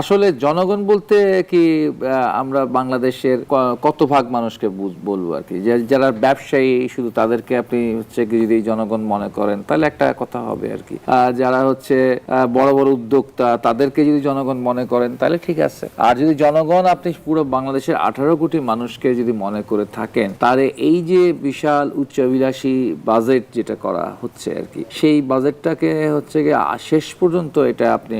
আসলে জনগণ বলতে কি আমরা বাংলাদেশের কত ভাগ মানুষকে বলবো আর কি, যারা ব্যবসায়ী শুধু তাদেরকে আপনি হচ্ছে কি যদি জনগণ মনে করেন তাহলে একটা কথা হবে আর কি। যারা হচ্ছে বড় বড় উদ্যোক্তা তাদেরকে যদি জনগণ মনে করেন তাহলে ঠিক আছে। আর যদি জনগণ আপনি পুরো বাংলাদেশের 18 কোটি মানুষকে যদি মনে করে থাকেন তাহলে এই যে বিশাল উচ্চাভিলাষী বাজেট যেটা করা হচ্ছে আর কি, সেই বাজেটটাকে হচ্ছে গিয়ে শেষ পর্যন্ত এটা আপনি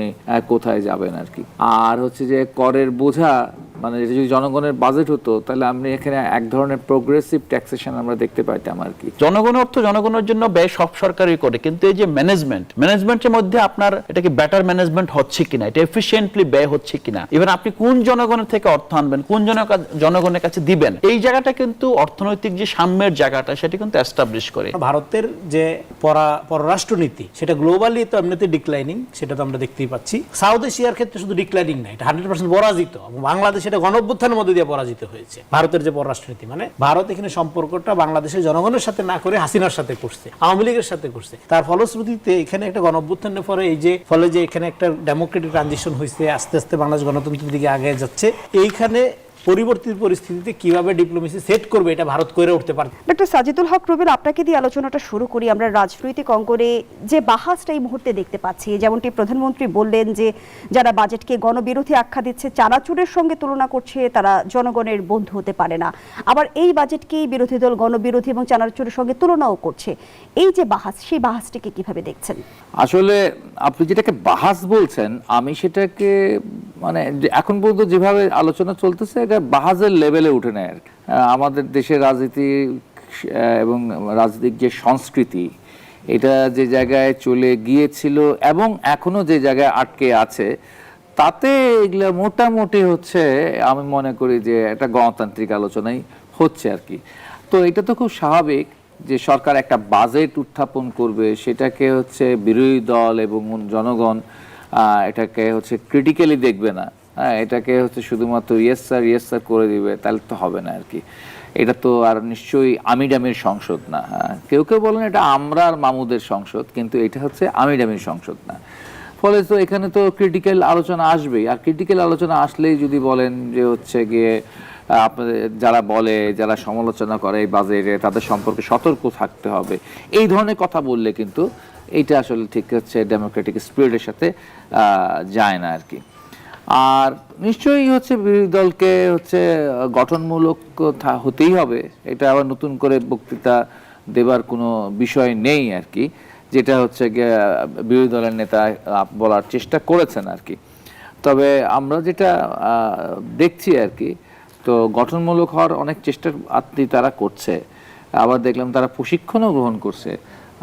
কোথায় যাবেন আর কি। আর হচ্ছে যে করের বোঝা, মানে এটা যদি জনগণের বাজেট হতো তাহলে আমরা এখানে এক ধরনের প্রোগ্রেসিভ ট্যাক্সেশন আমরা দেখতে পাইতাম আর কি। জনগণ অর্থ জনগণের জন্য ব্যয় সব সরকারই করে, কিন্তু এই যে ম্যানেজমেন্টের মধ্যে আপনার এটা কি বেটার ম্যানেজমেন্ট হচ্ছে কিনা, এটা এফিশিয়েন্টলি ব্যয় হচ্ছে কিনা, এবার আপনি কোন জনগণের থেকে অর্থ আনবেন, কোন জনগণের কাছে দিবেন, এই জায়গাটা কিন্তু অর্থনৈতিক যে সাম্যের জায়গাটা সেটা কিন্তু এস্টাবলিশ করে। ভারতের যে পররাষ্ট্রনীতি সেটা গ্লোবালি তো এমনিতে ডিক্লাইনিং, সেটা তো আমরা দেখতেই পাচ্ছি। সাউথ এশিয়ার ক্ষেত্রে শুধু ডিক্লাইনিং না, এটা 100% পরাজিত। বাংলাদেশ এটা গণঅভ্যুত্থানের মধ্যে দিয়ে পরাজিত হয়েছে। ভারতের যে পররাষ্ট্রনীতি, মানে ভারত এখানে সম্পর্কটা বাংলাদেশের জনগণের সাথে না করে হাসিনার সাথে করছে, আওয়ামী লীগের সাথে করছে। তার ফলশ্রুতিতে এখানে একটা গণঅভ্যুত্থানের পরে এই যে ফলে যে এখানে একটা ডেমোক্রেটিক ট্রানজিশন হয়েছে, আস্তে আস্তে বাংলাদেশ গণতন্ত্রের দিকে আগে যাচ্ছে। এইখানে পরিবর্তিত পরিস্থিতিতে কিভাবে ডিপ্লোমেসি সেট করবে এটা ভারত করে উঠতে পারে। ডক্টর সাজিদুল হক রুবেল, আপনাকে দিয়ে আলোচনাটা শুরু করি। আমরা রাজনৈতিক অঙ্গনে যে বাহাসটা এই মুহূর্তে দেখতে পাচ্ছি, যেমনটি প্রধানমন্ত্রী বললেন যে যারা বাজেটকে গণবিরোধী আখ্যা দিচ্ছে, চানাচুরের সঙ্গে তুলনা করছে, তারা জনগণের বন্ধু হতে পারে না। আবার এই বাজেটকেই বিরোধী দল গণবিরোধী এবং চানাচুরের সঙ্গে তুলনাও করছে। এই যে বাহাস, সেই বাহাসটিকে কিভাবে দেখছেন? আসলে আপনি যেটাকে বাহাস বলছেন, আমি সেটাকে মানে এখন পর্যন্ত যেভাবে আলোচনা চলতেছে এটা বাহাজের লেভেলে উঠে নেয় আর কি। আমাদের দেশের রাজনীতি এবং রাজনৈতিক যে সংস্কৃতি, এটা যে জায়গায় চলে গিয়েছিল এবং এখনো যে জায়গায় আটকে আছে, তাতে এগুলা মোটামুটি হচ্ছে আমি মনে করি যে একটা গণতান্ত্রিক আলোচনাই হচ্ছে আর কি। তো এটা তো খুব স্বাভাবিক যে সরকার একটা বাজেট উত্থাপন করবে, সেটাকে হচ্ছে বিরোধী দল এবং জনগণ এটাকে হচ্ছে ক্রিটিক্যালি দেখবে না, এটাকে হচ্ছে শুধুমাত্র ইয়েস স্যার করে দিবে, তাহলে তো হবে না আর কি। এটা তো আর নিশ্চয়ই আমিডামির সংসদ না। কেউ কেউ বলেন এটা আমরা আর মামুদের সংসদ, কিন্তু এটা হচ্ছে আমিডামির সংসদ না। ফলে তো এখানে তো ক্রিটিক্যাল আলোচনা আসবেই। আর ক্রিটিক্যাল আলোচনা আসলেই যদি বলেন যে হচ্ছে গিয়ে আপনাদের যারা সমালোচনা করে এই বাজেটে, তাদের সম্পর্কে সতর্ক থাকতে হবে, এই ধরনের কথা বললে কিন্তু এইটা আসলে ঠিক হচ্ছে ডেমোক্রেটিক স্পিরিটের সাথে যায় না আর কি। আর নিশ্চয়ই হচ্ছে বিরোধী দলকে হচ্ছে গঠনমূলক হতেই হবে, এটা আবার নতুন করে বক্তৃতা দেবার কোনো বিষয় নেই আর কি, যেটা হচ্ছে বিরোধী দলের নেতা বলার চেষ্টা করেছেন আর কি। তবে আমরা যেটা দেখছি আর কি, তো গঠনমূলক হওয়ার অনেক চেষ্টা তারা করছে। আবার দেখলাম তারা প্রশিক্ষণও গ্রহণ করছে,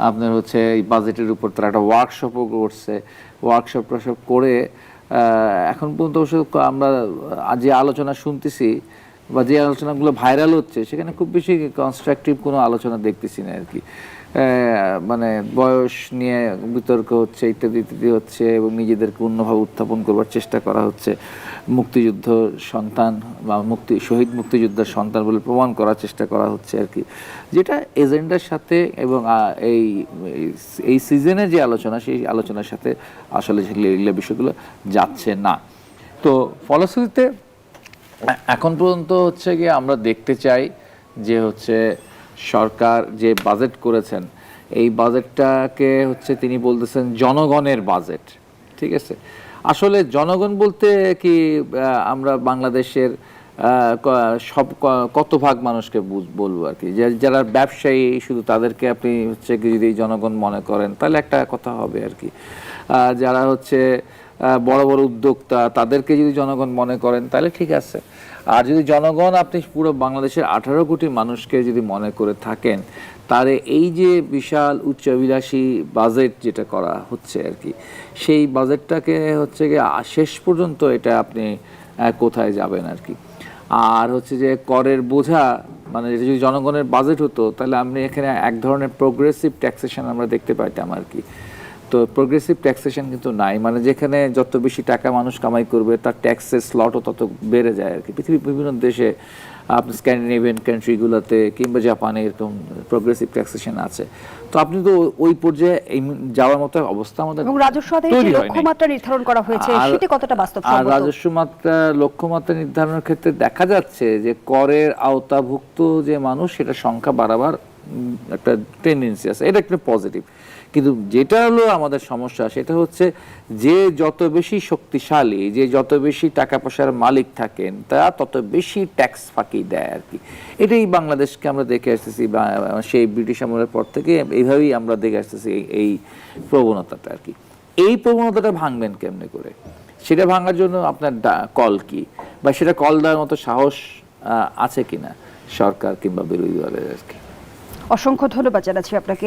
আপনার হচ্ছে এই বাজেটের উপর তারা একটা ওয়ার্কশপও করছে। ওয়ার্কশপ করে এখন পর্যন্ত আমরা যে আলোচনা শুনতেছি বা যে আলোচনাগুলো ভাইরাল হচ্ছে, সেখানে খুব বেশি কনস্ট্রাকটিভ কোনো আলোচনা দেখতেছি না আর কি। মানে বয়স নিয়ে বিতর্ক হচ্ছে, ইত্যাদি ইত্যাদি হচ্ছে, এবং নিজেদেরকে অন্যভাবে উত্থাপন করবার চেষ্টা করা হচ্ছে, মুক্তিযুদ্ধ সন্তান বা শহীদ মুক্তিযোদ্ধার সন্তান বলে প্রমাণ করার চেষ্টা করা হচ্ছে আর কি, যেটা এজেন্ডার সাথে এবং এই সিজনের যে আলোচনা, সেই আলোচনার সাথে আসলে এগুলো বিষয়গুলো যাচ্ছে না। তো ফলশ্রুতিতে এখন পর্যন্ত হচ্ছে গিয়ে আমরা দেখতে চাই যে হচ্ছে সরকার যে বাজেট করেছেন, এই বাজেটটাকে হচ্ছে তিনি বলতেছেন জনগণের বাজেট, ঠিক আছে। আসলে জনগণ বলতে কি আমরা বাংলাদেশের কত ভাগ মানুষকে বলবো আর কি, যারা ব্যবসায়ী শুধু তাদেরকে আপনি হচ্ছে কি যদি জনগণ মনে করেন তাহলে একটা কথা হবে আর কি। যারা হচ্ছে বড় বড় উদ্যোক্তা তাদেরকে যদি জনগণ মনে করেন তাহলে ঠিক আছে। আর যদি জনগণ আপনি পুরো বাংলাদেশের 18 কোটি মানুষকে যদি মনে করে থাকেন তাহলে এই যে বিশাল উচ্চাভিলাষী বাজেট যেটা করা হচ্ছে আর কি, সেই বাজেটটাকে হচ্ছে গিয়ে শেষ পর্যন্ত এটা আপনি কোথায় যাবেন আর কি। আর হচ্ছে যে করের বোঝা, মানে এটা যদি জনগণের বাজেট হতো তাহলে আমরা এখানে এক ধরনের প্রোগ্রেসিভ ট্যাক্সেশন আমরা দেখতে পাইতাম আর কি। তো প্রোগ্রেসিভ ট্যাক্সেশন কিন্তু নাই, মানে যেখানে যত বেশি টাকা মানুষ কামাই করবে তার ট্যাক্সের স্লটও তত বেড়ে যায় আর কি। পৃথিবীর বিভিন্ন দেশে আপনি স্ক্যান্ডিনেভিয়ান কান্ট্রিগুলোতে কিংবা জাপানে এরকম প্রোগ্রেসিভ ট্যাক্সেশন আছে। তো আপনি তো ওই পর্যায়ে যাওয়ার মতো অবস্থা আমাদের এবং রাজস্ব আদায়ের তৈরি যে হয়নি। লক্ষ্যমাত্রা নির্ধারণ করা হয়েছে সেটি কতটা আর বাস্তবসম্মত? রাজস্ব মাত্রা লক্ষ্যমাত্রা নির্ধারণের ক্ষেত্রে দেখা যাচ্ছে যে করের আওতাভুক্ত যে মানুষ সেটা সংখ্যা বাড়াবার একটা টেন্ডেন্সি আছে, এটা একটা পজিটিভ। কিন্তু যেটা হলো আমাদের সমস্যা সেটা হচ্ছে যে যত বেশি শক্তিশালী, যে যত বেশি টাকা পয়সার মালিক থাকেন তারা তত বেশি ট্যাক্স ফাঁকি দেয় আর কি। এটাই বাংলাদেশকে আমরা দেখে আসতেছি, বা সেই ব্রিটিশ আমলের পর থেকে এইভাবেই আমরা দেখে আসতেছি এই প্রবণতাটা আর কি। এই প্রবণতাটা ভাঙবেন কেমনে করে, সেটা ভাঙার জন্য আপনার কল কি, বা সেটা কল দেওয়ার মতো সাহস আছে কিনা সরকার কিংবা বিরোধী দলের আর কি। অসংখ্য ধন্যবাদ জানাচ্ছি আপনাকে।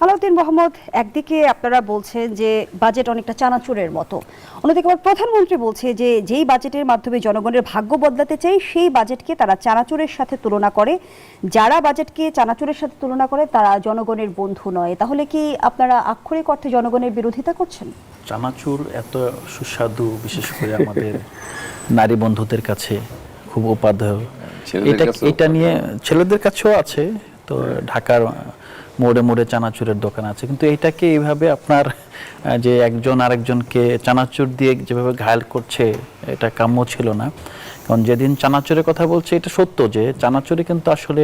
আলাউদ্দিন মোহাম্মদ, একদিকে আপনারা বলছেন যে বাজেট অনেকটা চানাচুরের মতো, অন্যদিকে আবার প্রধানমন্ত্রী বলছে যে যেই বাজেটের মাধ্যমে জনগণের ভাগ্য বদলাতে চাই সেই বাজেটকে তারা চানাচুরের সাথে তুলনা করে। যারা বাজেটকে চানাচুরের সাথে তুলনা করে তারা জনগণের বন্ধু নয়। তাহলে কি আপনারা আক্ষরিক অর্থে জনগণের বিরোধিতা করছেন? চানাচুর এত সুস্বাদু, বিশেষ করে আমাদের নারী বন্ধুদের কাছে খুব উপাদেয়। এটা নিয়ে ছেলেদের কাছেও আছে, তো ঢাকার মোড়ে মোড়ে চানাচুরের দোকান আছে, কিন্তু এটাকে এইভাবে আপনার যে একজন আরেকজনকে চানাচুর দিয়ে যেভাবে ঘায়েল করছে এটা কাম্য ছিল না। কারণ যেদিন চানাচুরের কথা বলছে এটা সত্য যে চানাচুরে কিন্তু আসলে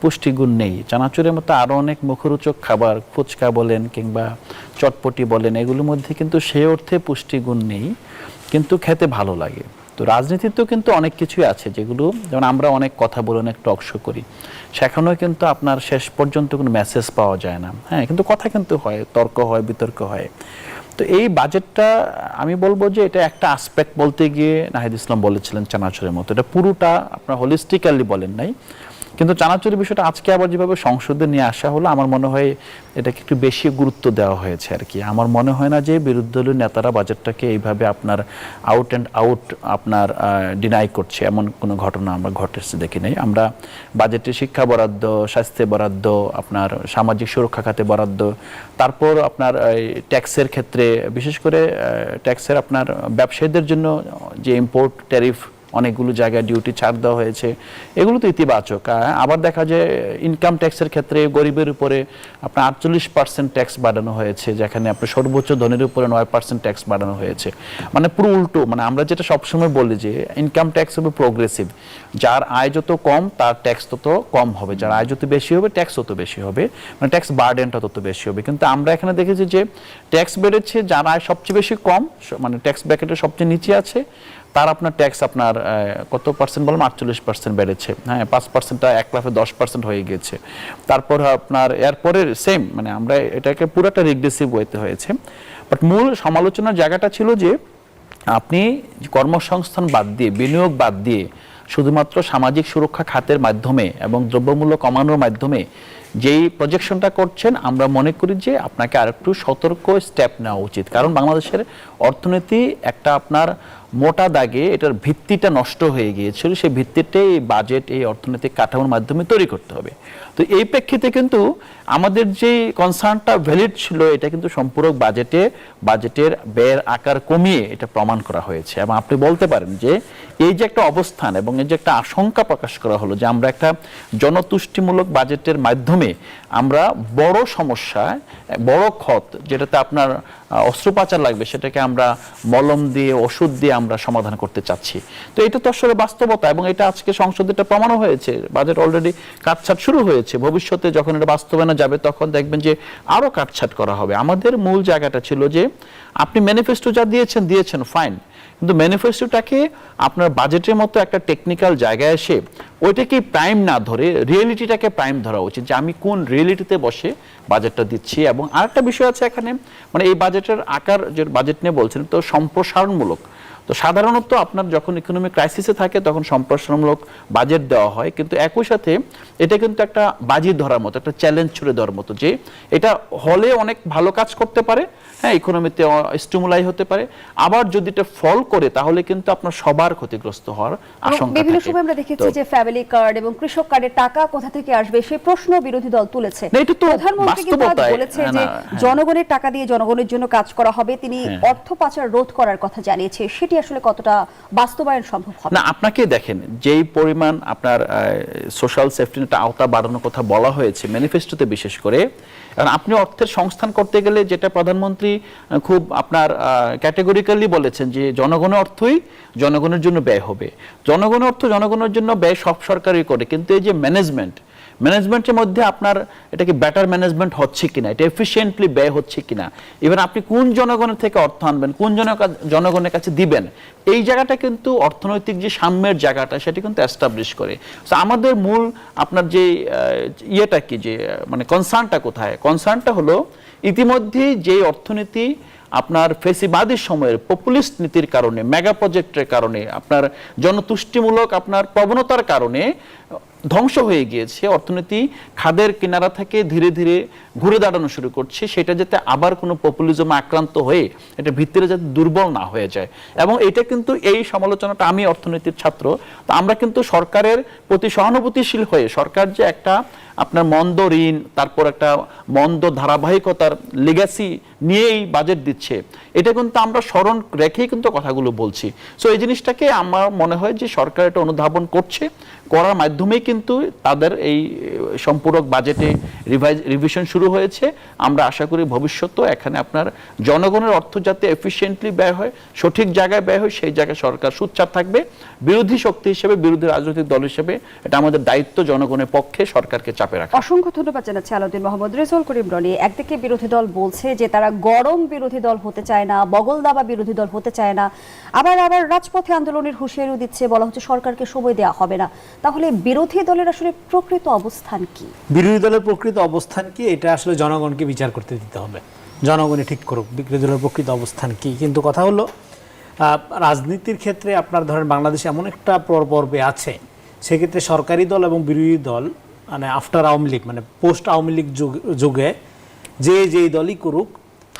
পুষ্টিগুণ নেই। চানাচুরের মতো আরও অনেক মুখরোচক খাবার, ফুচকা বলেন কিংবা চটপটি বলেন, এগুলোর মধ্যে কিন্তু সে অর্থে পুষ্টিগুণ নেই, কিন্তু খেতে ভালো লাগে। তো রাজনীতিতেও কিন্তু অনেক কিছুই আছে যেগুলো, যেমন আমরা অনেক কথা বলে অনেক টক শো করি, সেখানেও কিন্তু আপনার শেষ পর্যন্ত কোনো মেসেজ পাওয়া যায় না। হ্যাঁ, কিন্তু কথা কিন্তু হয়, তর্ক হয়, বিতর্ক হয়। তো এই বাজেটটা আমি বলবো যে এটা একটা আসপেক্ট বলতে গিয়ে নাহিদ ইসলাম বলেছিলেন চানাচুরের মতো, এটা পুরোটা আপনার হোলিস্টিক্যালি বলেন নাই। কিন্তু চানাচুরের বিষয়টা আজকে আবার যেভাবে সংসদে নিয়ে আসা হলো, আমার মনে হয় এটাকে একটু বেশি গুরুত্ব দেওয়া হয়েছে আর কি। আমার মনে হয় না যে বিরোধী দলীয় নেতারা বাজেটটাকে এইভাবে আপনার আউট অ্যান্ড আউট আপনার ডিনাই করছে, এমন কোনো ঘটনা আমরা ঘটেছে দেখি নাই। আমরা বাজেটে শিক্ষা বরাদ্দ, স্বাস্থ্যে বরাদ্দ, আপনার সামাজিক সুরক্ষা খাতে বরাদ্দ, তারপর আপনার ট্যাক্সের ক্ষেত্রে বিশেষ করে ট্যাক্সের আপনার ব্যবসায়ীদের জন্য যে ইম্পোর্ট ট্যারিফ অনেকগুলো জায়গায় ডিউটি ছাড় দেওয়া হয়েছে, এগুলো তো ইতিবাচক। আবার দেখা যায় ইনকাম ট্যাক্সের ক্ষেত্রে গরিবের উপরে আপনার 48% ট্যাক্স বাড়ানো হয়েছে, যেখানে আপনার সর্বোচ্চ ধনীর উপরে 9% ট্যাক্স বাড়ানো হয়েছে। মানে পুরো উল্টো, মানে আমরা যেটা সবসময় বলি যে ইনকাম ট্যাক্স হবে প্রোগ্রেসিভ, যার আয় যত কম তার ট্যাক্স তত কম হবে, যার আয় যত বেশি হবে ট্যাক্স তত বেশি হবে, মানে ট্যাক্স বার্ডেনটা তত বেশি হবে। কিন্তু আমরা এখানে দেখেছি যে ট্যাক্স বেড়েছে যার আয় সবচেয়ে বেশি কম, মানে ট্যাক্স ব্র্যাকেটের সবচেয়ে নিচে আছে, তার আপনার ট্যাক্স আপনার কত পার্সেন্ট বললাম, 48% বেড়েছে। হ্যাঁ, 5%টা 1,10% হয়ে গেছে। তারপর আপনার এরপরের সেম, মানে আমরা এটাকে পুরোটা রিগ্রেসিভ ওয়েতে হয়েছে। বাট মূল সমালোচনার জায়গাটা ছিল যে আপনি কর্মসংস্থান বাদ দিয়ে, বিনিয়োগ বাদ দিয়ে শুধুমাত্র সামাজিক সুরক্ষা খাতের মাধ্যমে এবং দ্রব্যমূল্য কমানোর মাধ্যমে যেই প্রজেকশনটা করছেন, আমরা মনে করি যে আপনাকে আরেকটু সতর্ক স্টেপ নেওয়া উচিত। কারণ বাংলাদেশের অর্থনীতি একটা আপনার মোটা দাগে এটার ভিত্তিটা নষ্ট হয়ে গিয়েছিল, সেই ভিত্তিটাই এই বাজেট, এই অর্থনৈতিক কাঠামোর মাধ্যমে তৈরি করতে হবে। তো এই প্রেক্ষিতে কিন্তু আমাদের যে কনসার্নটা ভ্যালিড ছিল, এটা কিন্তু সম্পূরক বাজেটের ব্যয়ের আকার কমিয়ে এটা প্রমাণ করা হয়েছে। এবং আপনি বলতে পারেন যে এই যে একটা অবস্থান এবং এই যে একটা আশঙ্কা প্রকাশ করা হলো যে আমরা একটা জনতুষ্টিমূলক বাজেটের মাধ্যমে আমরা বড় সমস্যা, বড় ক্ষত, যেটাতে আপনার অস্ত্রোপচার লাগবে, সেটাকে আমরা মলম দিয়ে, ওষুধ দিয়ে আমরা সমাধান করতে চাচ্ছি। তো এটা তো আসলে বাস্তবতা, এবং এটা আজকে সংসদে এটা প্রমাণও হয়েছে। বাজেট অলরেডি কাটছাট শুরু হয়েছে, ভবিষ্যতে যখন এটা বাস্তবায়নে যাবে তখন দেখবেন যে আরো কাটছাট করা হবে। আমাদের মূল জায়গাটা ছিল যে আপনি ম্যানিফেস্টো যা দিয়েছেন ফাইন, কিন্তু ম্যানিফেস্টোটাকে আপনার বাজেটের মতো একটা টেকনিক্যাল জায়গায় এসে ওইটাকে প্রাইম না ধরে রিয়েলিটিটাকে প্রাইম ধরা উচিত, যে আমি কোন রিয়েলিটিতে বসে বাজেটটা দিচ্ছি। এবং আরেকটা বিষয় আছে এখানে, মানে এই বাজেটের আকার, যে বাজেট নিয়ে বলছেন, তো সম্প্রসারণমূলক। তো সাধারণত আপনার যখন ইকোনমিক ক্রাইসিসে থাকে তখন সম্প্রসারণমূলক বাজেট দেওয়া হয়, কিন্তু একই সাথে এটা কিন্তু একটা বাজি ধরার মতো, একটা চ্যালেঞ্জ ছুড়ে দেওয়ার মতো, যে এটা হলে অনেক ভালো কাজ করতে পারে, হ্যাঁ, ইকোনমিতে স্টিমুলাই হতে পারে, আবার যদি এটা ফল করে তাহলে কিন্তু আপনার সবার ক্ষতিগ্রস্ত হওয়ার আশঙ্কা থাকে। বিভিন্ন সময় আমরা দেখেছি যে ফ্যামিলি কার্ড এবং কৃষক কার্ডের টাকা কোথা থেকে আসবে সেই প্রশ্ন বিরোধী দল তুলেছে। প্রধানমন্ত্রী কিন্তু বলেছে যে জনগণের টাকা দিয়ে জনগণের জন্য কাজ করা হবে, তিনি অর্থ পাচার রোধ করার কথা জানিয়েছে। সেটা সেটি আসলে কতটা বাস্তবায়ন সম্ভব হবে? না, আপনাকে দেখেন যেই পরিমাণ আপনার সোশ্যাল সেফটি নেট আওতা বাড়ানোর কথা বলা হয়েছে ম্যানিফেস্টোতে, বিশেষ করে কারণ আপনি অর্থের সংস্থান করতে গেলে যেটা প্রধানমন্ত্রী খুব আপনার ক্যাটেগরিক্যালি বলেছেন যে জনগণের অর্থই জনগণের জন্য ব্যয় হবে। জনগণের অর্থ জনগণের জন্য ব্যয় সব সরকারই করে, কিন্তু এই যে ম্যানেজমেন্টের মধ্যে আপনার এটা কি বেটার ম্যানেজমেন্ট হচ্ছে কিনা, এটা এফিশিয়েন্টলি ব্যয় হচ্ছে কিনা, ইভেন আপনি কোন জনগণের থেকে অর্থ আনবেন, কোন জনগণের কাছে দিবেন, এই জায়গাটা কিন্তু অর্থনৈতিক যে সাম্যের জায়গাটা সেটা কিন্তু এস্টাবলিশ করে। তো আমাদের মূল আপনার যে ইয়েটা কি, যে মানে কনসার্নটা কোথায়? কনসার্নটা হলো ইতিমধ্যেই যে অর্থনীতি আপনার ফেসিবাদী সময়ের পপুলিস্ট নীতির কারণে, মেগা প্রজেক্টের কারণে, আপনার জনতুষ্টিমূলক আপনার প্রবণতার কারণে ধ্বংস হয়ে গিয়েছে, অর্থনীতি খাদের কিনারা থেকে ধীরে ধীরে ঘুরে দাঁড়ানো শুরু করছে, সেটা যাতে আবার কোনো পপুলিজমে আক্রান্ত হয়ে এটা ভিতরে যাতে দুর্বল না হয়ে যায়। এবং এটা কিন্তু এই সমালোচনাটা, আমি অর্থনীতির ছাত্র, তো আমরা কিন্তু সরকারের প্রতি সহানুভূতিশীল হয়ে, সরকার যে একটা আপনার মন্দ ঋণ, তারপর একটা মন্দ ধারাবাহিকতার লিগ্যাসি নিয়েই বাজেট দিচ্ছে, এটা কিন্তু আমরা স্মরণ রেখেই কিন্তু কথাগুলো বলছি। সো এই জিনিসটাকে আমার মনে হয় যে সরকার এটা অনুধাবন করছে, করার মাধ্যমেই কিন্তু তাদের এই সম্পূরক বাজেটে রিভিশন শুরু হয়েছে। আমরা আশা করি ভবিষ্যতেও এখানে আপনার জনগণের অর্থ যাতে এফিশিয়েন্টলি ব্যয় হয়, সঠিক জায়গায় ব্যয় হয়, সেই জায়গায় সরকার সোচ্চার থাকবে। বিরোধী শক্তি হিসেবে, বিরোধী রাজনৈতিক দল হিসেবে এটা আমাদের দায়িত্ব জনগণের পক্ষে সরকারকে চাপে রাখা। অসংখ্য ধন্যবাদ জানাচ্ছি আলাউদ্দিন মোহাম্মদ। রেজাউল করিম রনি, একদিকে বিরোধী দল বলছে যে তারা গরম বিরোধী দল হতে চায় না, বগল দাবা বিরোধী দল হতে চায় না, আবার রাজপথে আন্দোলনের হুঁশিয়ারিও দিচ্ছে, বলা হচ্ছে সরকারকে সময় দেওয়া হবে না। তাহলে বিরোধী দলের আসলে প্রকৃত অবস্থান কি? বিরোধী দলের প্রকৃত অবস্থান কি, এটা আসলে জনগণকে বিচার করতে দিতে হবে, জনগণই ঠিক করুক বিরোধী দলের প্রকৃত অবস্থান কি। কিন্তু কথা হলো রাজনীতির ক্ষেত্রে আপনার ধরেন বাংলাদেশে এমন একটা পর্বে আছে, সেক্ষেত্রে সরকারি দল এবং বিরোধী দল মানে আফটার আওয়ামী লীগ, মানে পোস্ট আওয়ামী লীগ যুগে যেই দলই করুক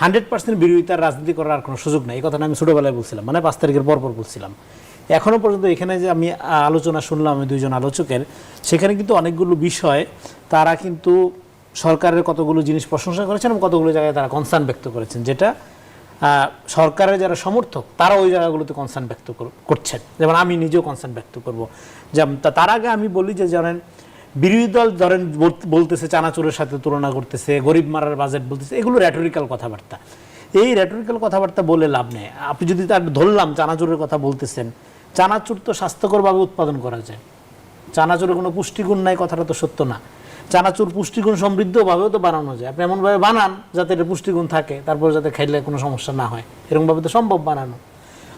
100% বিরোধিতার রাজনীতি করার আর কোনো সুযোগ নেই। এই কথাটা আমি ছোটোবেলায় বলছিলাম, মানে 5 তারিখের পর বলছিলাম। এখনও পর্যন্ত এখানে যে আমি আলোচনা শুনলাম আমি 2জন আলোচকের, সেখানে কিন্তু অনেকগুলো বিষয় তারা কিন্তু সরকারের কতগুলো জিনিস প্রশংসা করেছেন এবং কতগুলো জায়গায় তারা কনসার্ন ব্যক্ত করেছেন, যেটা সরকারের যারা সমর্থক তারা ওই জায়গাগুলোতে কনসার্ন ব্যক্ত করছেন। যেমন আমি নিজেও কনসার্ন ব্যক্ত করবো। যেমন তার আগে আমি বলি যে জানেন বিরোধী দল ধরেন বলতেছে চানাচুরের সাথে তুলনা করতেছে, গরিব মারার বাজেট বলতেছে, এগুলো র্যাটোরিক্যাল কথাবার্তা। এই র্যাটোরিক্যাল কথাবার্তা বলে লাভ নেই। আপনি যদি তার ধরলাম চানাচুরের কথা বলতেছেন, চানাচুর তো স্বাস্থ্যকরভাবে উৎপাদন করা যায়, চানাচুরের কোনো পুষ্টিগুণ নাই, কথাটা তো সত্য না। চানাচুর পুষ্টিগুণ সমৃদ্ধভাবেও তো বানানো যায়, আপনি এমনভাবে বানান যাতে এটা পুষ্টিগুণ থাকে, তারপর যাতে খাইলে কোনো সমস্যা না হয়, এরকমভাবে তো সম্ভব বানানো।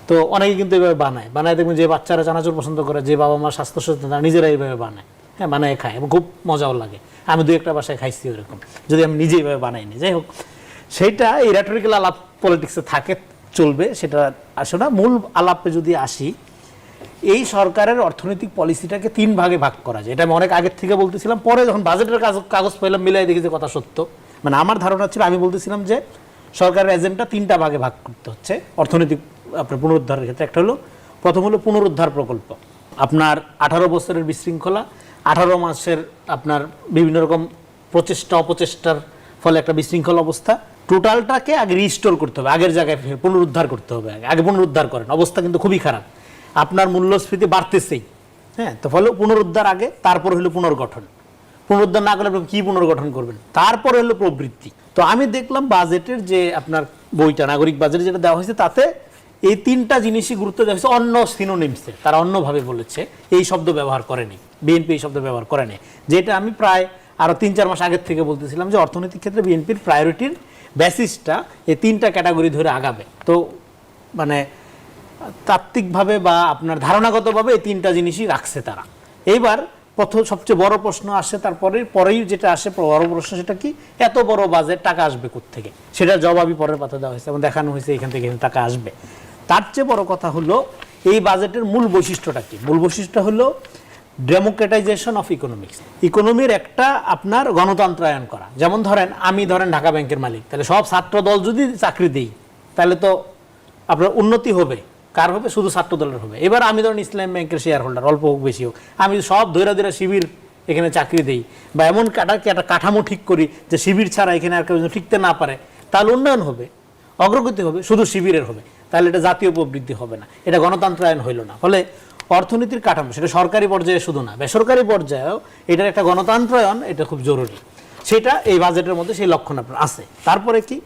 তো অনেকে কিন্তু এইভাবে বানায় দেখবেন যে বাচ্চারা চানাচুর পছন্দ করে, যে বাবা মার স্বাস্থ্য সচেতন তারা নিজেরা এইভাবে বানায়, হ্যাঁ বানায় খায় এবং খুব মজাও লাগে। আমি 2-1টা বাসায় খাইছি ওরকম, যদি আমি নিজে এইভাবে বানাইনি। যাই হোক, সেইটা এই র্যাটোরিক্যাল আলাপ পলিটিক্সে থাকে, চলবে, সেটা আসে না। মূল আলাপে যদি আসি, এই সরকারের অর্থনৈতিক পলিসিটাকে 3 ভাগে ভাগ করা যায়। এটা আমি অনেক আগের থেকে বলতেছিলাম, পরে যখন বাজেটের কাগজ পেলাম মিলাই দেখি যে কথা সত্য। মানে আমার ধারণা ছিল, আমি বলতেছিলাম যে সরকারের এজেন্ডা 3টা ভাগে ভাগ করতে হচ্ছে অর্থনৈতিক আপনার পুনরুদ্ধারের ক্ষেত্রে। একটা হলো, প্রথম হলো পুনরুদ্ধার প্রকল্প, আপনার 18 বছরের বিশৃঙ্খলা, 18 মাসের আপনার বিভিন্ন রকম প্রচেষ্টা অপচেষ্টার ফলে একটা বিশৃঙ্খল অবস্থা, টোটালটাকে আগে রিস্টোর করতে হবে, আগের জায়গায় পুনরুদ্ধার করতে হবে। আগে পুনরুদ্ধার করেন, অবস্থা কিন্তু খুবই খারাপ, আপনার মূল্যস্ফীতি বাড়তেছেই, হ্যাঁ। তো ফলে পুনরুদ্ধার আগে, তারপর হলো পুনর্গঠন। পুনরুদ্ধার না করলে আপনি কি পুনর্গঠন করবেন? তারপরে হলো প্রবৃত্তি। তো আমি দেখলাম বাজেটের যে আপনার বইটা, নাগরিক বাজেটে যেটা দেওয়া হয়েছে, তাতে এই 3টা জিনিসই গুরুত্ব দেওয়া হয়েছে অন্য সিনোনিমসে, তারা অন্যভাবে বলেছে, এই শব্দ ব্যবহার করেনি, বিএনপি এই শব্দ ব্যবহার করেনি, যেটা আমি প্রায় আরও 3-4 মাস আগের থেকে বলতেছিলাম যে অর্থনৈতিক ক্ষেত্রে বিএনপির প্রায়োরিটির বেসিসটা এই 3টা ক্যাটাগরি ধরে আগাবে। তো মানে তাত্ত্বিকভাবে বা আপনার ধারণাগতভাবে এই 3টা জিনিসই রাখছে তারা। এইবার সবচেয়ে বড় প্রশ্ন আসে, পরেই যেটা আসে বড় প্রশ্ন, সেটা কি, এত বড় বাজেট টাকা আসবে কোত্থেকে? সেটার জবাবই পরের পাতা দেওয়া হয়েছে এবং দেখানো হয়েছে এখান থেকে টাকা আসবে। তার চেয়ে বড় কথা হলো এই বাজেটের মূল বৈশিষ্ট্যটা কি? মূল বৈশিষ্ট্য হলো ডেমোক্রেটাইজেশন অফ ইকোনমিক্স, ইকোনমির একটা আপনার গণতন্ত্রায়ন করা। যেমন আমি ঢাকা ব্যাংকের মালিক, তাহলে সব ছাত্র দল যদি চাকরি দেই, তাহলে তো আপনার উন্নতি হবে, কার হবে? শুধু ছাত্র দলের হবে। এবার আমি ইসলাম ব্যাংকের শেয়ার হোল্ডার, অল্প হোক বেশি হোক, আমি সব ধৈরা শিবির এখানে চাকরি দেই, বা এমন একটা কাঠামো ঠিক করি যে শিবির ছাড়া এখানে আর কেউ টিকতে না পারে, তাহলে উন্নয়ন হবে, অগ্রগতি হবে, শুধু শিবিরের হবে। তাহলে এটা জাতীয় প্রবৃদ্ধি হবে না, এটা গণতন্ত্রায়ন হইল না। ফলে অর্থনীতির কাঠামো সেটা সরকারি পর্যায়ে শুধু না, বেসরকারি পর্যায়েও এটার একটা গণতন্ত্রায়ন এটা খুব জরুরি। সেটা এই বাজেটের মধ্যে সেই লক্ষণ আপনার আছে। তারপরে কি,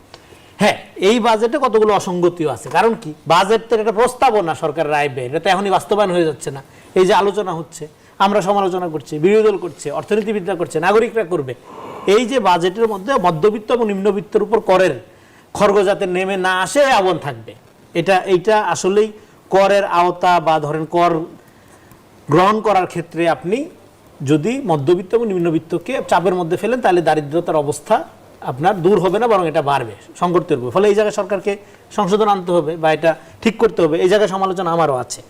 হ্যাঁ এই বাজেটে কতগুলো অসঙ্গতিও আছে। কারণ কি, বাজেট তো একটা প্রস্তাবনা সরকারের আয় ব্যয়, এটা তো এখনই বাস্তবায়ন হয়ে যাচ্ছে না। এই যে আলোচনা হচ্ছে, আমরা সমালোচনা করছি, বিরোধী দল করছে, অর্থনীতিবিদরা করছে, নাগরিকরা করবে। এই যে বাজেটের মধ্যে মধ্যবিত্ত এবং নিম্নবিত্তের উপর করের খড়গ যাতে নেমে না আসে আবন থাকবে, এইটা আসলেই করের আওতা বা ধরেন কর গ্রহণ করার ক্ষেত্রে আপনি যদি মধ্যবিত্ত এবং নিম্নবিত্তকে চাপের মধ্যে ফেলেন তাহলে দারিদ্রতার অবস্থা আপনার দূর হবে না, বরং এটা বাড়বে, সংকট তৈরি হবে। ফলে এই জায়গায় সরকারকে সংশোধন আনতে হবে বা এটা ঠিক করতে হবে। এই জায়গায় সমালোচনা আমারও আছে।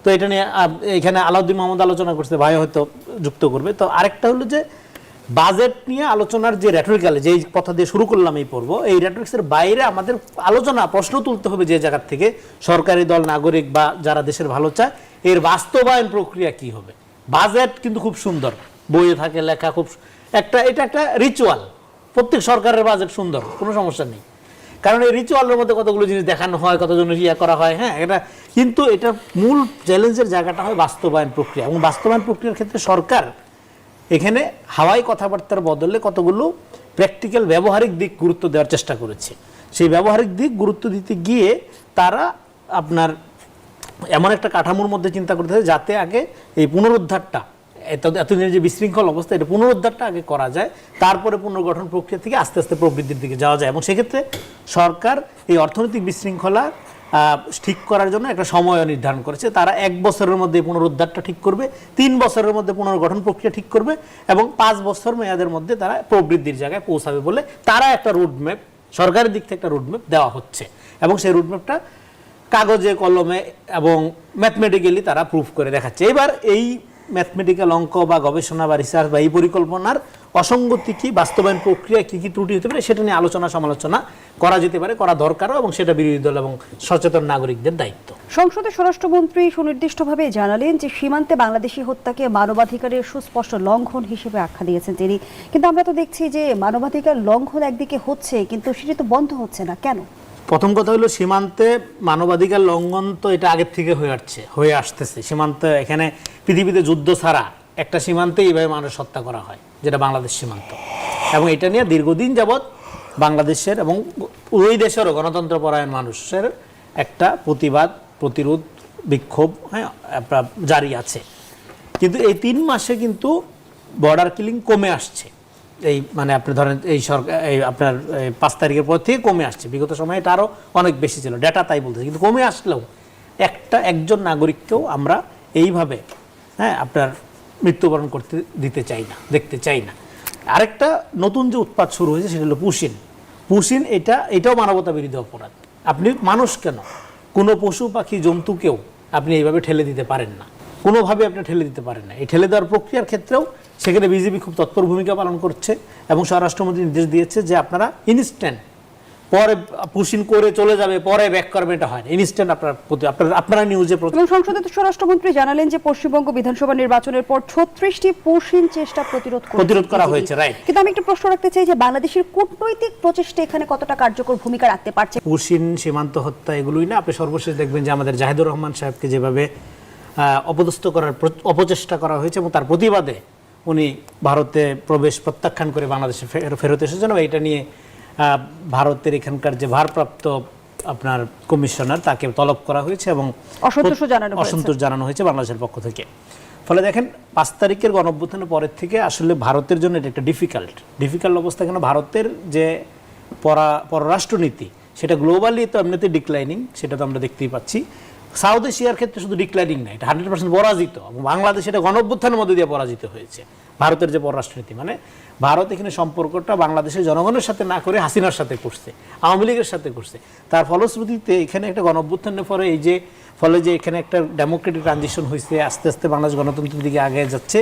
তো এটা নিয়ে এখানে আলাউদ্দিন মোহাম্মদ আলোচনা করছে, ভাই হয়তো যুক্ত করবে। তো আরেকটা হলো যে বাজেট নিয়ে আলোচনার যে রেটরিক্যাল, যেই কথা দিয়ে শুরু করলাম এই পর্ব, এই রেটরিক্সের বাইরে আমাদের আলোচনা প্রশ্ন তুলতে হবে যে জায়গা থেকে সরকারি দল, নাগরিক বা যারা দেশের ভালো চায়, এর বাস্তবায়ন প্রক্রিয়া কি হবে। বাজেট কিন্তু খুব সুন্দর, বইয়ে থাকে লেখা, খুব এটা একটা রিচুয়াল। প্রত্যেক সরকারের বাজেট সুন্দর, কোনো সমস্যা নেই, কারণ এই রিচুয়ালের মধ্যে কতগুলো জিনিস দেখানো হয়, কতজনের করা হয়, হ্যাঁ এটা। কিন্তু এটার মূল চ্যালেঞ্জের জায়গাটা হয় বাস্তবায়ন প্রক্রিয়া, এবং বাস্তবায়ন প্রক্রিয়ার ক্ষেত্রে সরকার এখানে হাওয়াই কথাবার্তার বদলে কতগুলো প্র্যাকটিক্যাল ব্যবহারিক দিক গুরুত্ব দেওয়ার চেষ্টা করেছে। সেই ব্যবহারিক দিক গুরুত্ব দিতে গিয়ে তারা আপনার এমন একটা কাঠামোর মধ্যে চিন্তা করতে হবে যাতে আগে এই পুনরুদ্ধারটা, এতদিনের যে বিশৃঙ্খল অবস্থা, এটা পুনরুদ্ধারটা আগে করা যায়, তারপরে পুনর্গঠন প্রক্রিয়া থেকে আস্তে আস্তে প্রবৃদ্ধির দিকে যাওয়া যায়। এবং সেক্ষেত্রে সরকার এই অর্থনৈতিক বিশৃঙ্খলা ঠিক করার জন্য একটা সময় নির্ধারণ করেছে। তারা 1 বছরের মধ্যে পুনরুদ্ধারটা ঠিক করবে, 3 বছরের মধ্যে পুনর্গঠন প্রক্রিয়া ঠিক করবে, এবং 5 বছর মেয়াদের মধ্যে তারা প্রবৃদ্ধির জায়গায় পৌঁছাবে বলে তারা একটা রুটম্যাপ, সরকারের দিক থেকে একটা রুটম্যাপ দেওয়া হচ্ছে। এবং সেই রুটম্যাপটা কাগজে কলমে এবং ম্যাথমেটিক্যালি তারা প্রুফ করে দেখাচ্ছে। এবার এই ম্যাথমেটিক্যাল অঙ্ক বা গবেষণা বা রিসার্চ বা এই পরিকল্পনার অসঙ্গতি কি, বাস্তবায়ন প্রক্রিয়া কি কি ত্রুটি হতে পারে, সেটা নিয়ে আলোচনা সমালোচনা করা যেতে পারে, করা দরকারও, এবং সেটা বিরোধী দল এবং সচেতন নাগরিকদের দায়িত্ব। সংসদে স্বরাষ্ট্রমন্ত্রী সুনির্দিষ্টভাবে জানালেন যে সীমান্তে বাংলাদেশি হত্যাকে মানবাধিকারের সুস্পষ্ট লঙ্ঘন হিসেবে আখ্যা দিয়েছেন তিনি। কিন্তু আমরা তো দেখছি যে মানবাধিকার লঙ্ঘন একদিকে হচ্ছে, কিন্তু সেটি তো বন্ধ হচ্ছে না, কেন? প্রথম কথা হলো, সীমান্তে মানবাধিকার লঙ্ঘন তো এটা আগের থেকে হয়ে আসতেছে। সীমান্ত, এখানে পৃথিবীতে যুদ্ধ ছাড়া একটা সীমান্তে এইভাবে মানুষ হত্যা করা হয়, যেটা বাংলাদেশ সীমান্ত। এবং এটা নিয়ে দীর্ঘদিন যাবৎ বাংলাদেশের এবং ওই দেশেরও গণতন্ত্রপরায়ণ মানুষের একটা প্রতিবাদ, প্রতিরোধ, বিক্ষোভ জারি আছে। কিন্তু এই 3 মাসে কিন্তু বর্ডার কিলিং কমে আসছে। এই মানে আপনি ধরেন এই সরকার, এই আপনার 5 তারিখের পর থেকে কমে আসছে। বিগত সময়ে এটা আরও অনেক বেশি ছিল, ডেটা তাই বলতেছে। কিন্তু কমে আসলেও একজন নাগরিককেও আমরা এইভাবে আপনার মৃত্যুবরণ করতে দিতে চাই না, দেখতে চাই না। আরেকটা নতুন যে উৎপাত শুরু হয়েছে সেটা হলো পুশিন। এটাও মানবতা বিরোধী অপরাধ। আপনি মানুষ কেন, কোনো পশু পাখি জন্তুকেও আপনি এইভাবে ঠেলে দিতে পারেন না, কোনোভাবে আপনি ঠেলে দিতে পারেন না। এই ঠেলে দেওয়ার প্রক্রিয়ার ক্ষেত্রেও সেখানে বিজেপি খুব তৎপর ভূমিকা পালন করছে, এবং স্বরাষ্ট্রমন্ত্রী নির্দেশ দিয়েছে যে আপনারা ইনস্ট্যান্ট, পরে পুশিন করে চলে যাবে, পরে ব্যাক করবে, এটা হয় না। ইনস্ট্যান্ট আপনারা নিউজে। এবং সংসদে স্বরাষ্ট্রমন্ত্রী জানালেন যে পশ্চিমবঙ্গ বিধানসভা নির্বাচনের পর 36টি পুশিন চেষ্টা প্রতিরোধ করা হয়েছে, রাইট। কিন্তু আমি একটা প্রশ্ন রাখতে চাই যে বাংলাদেশের কূটনৈতিক প্রচেষ্টা এখানে কতটা কার্যকর ভূমিকা রাখতে পারছে? পুশিন, সীমান্ত হত্যা, এগুলোই না। আপনি সর্বশেষ দেখবেন যে আমাদের জাহিদুর রহমান সাহেবকে যেভাবে অপদস্থ করার অপচেষ্টা করা হয়েছে, এবং তার প্রতিবাদে উনি ভারতে প্রবেশ প্রত্যাখ্যান করে বাংলাদেশে ফেরত এসেছেন। এটা নিয়ে ভারতের এখানকার যে ভারপ্রাপ্ত আপনার কমিশনার, তাকে তলব করা হয়েছে এবং অসন্তোষ জানানো হয়েছে বাংলাদেশের পক্ষ থেকে। ফলে দেখেন 5 তারিখের গণঅভ্যুত্থানের পরের থেকে আসলে ভারতের জন্য এটা একটা ডিফিকাল্ট অবস্থা। কেন, ভারতের যে পররাষ্ট্রনীতি সেটা গ্লোবালি তো এমনিতে ডিক্লাইনিং, সেটা তো আমরা দেখতেই পাচ্ছি। সাউথ এশিয়ার ক্ষেত্রে শুধু ডিক্লাইনিং না, এটা 100% পরাজিত, এবং বাংলাদেশ এটা গণঅভ্যুত্থানের মধ্যে দিয়ে পরাজিত হয়েছে। ভারতের যে পররাষ্ট্রনীতি, মানে ভারত এখানে সম্পর্কটা বাংলাদেশের জনগণের সাথে না করে হাসিনার সাথে করছে, আওয়ামী লীগের সাথে করছে। তার ফলশ্রুতিতে এখানে একটা গণঅভ্যুত্থানের পরে ফলে যে এখানে একটা ডেমোক্রেটিক ট্রানজিশন হয়েছে, আস্তে আস্তে বাংলাদেশ গণতন্ত্রের দিকে আগে যাচ্ছে।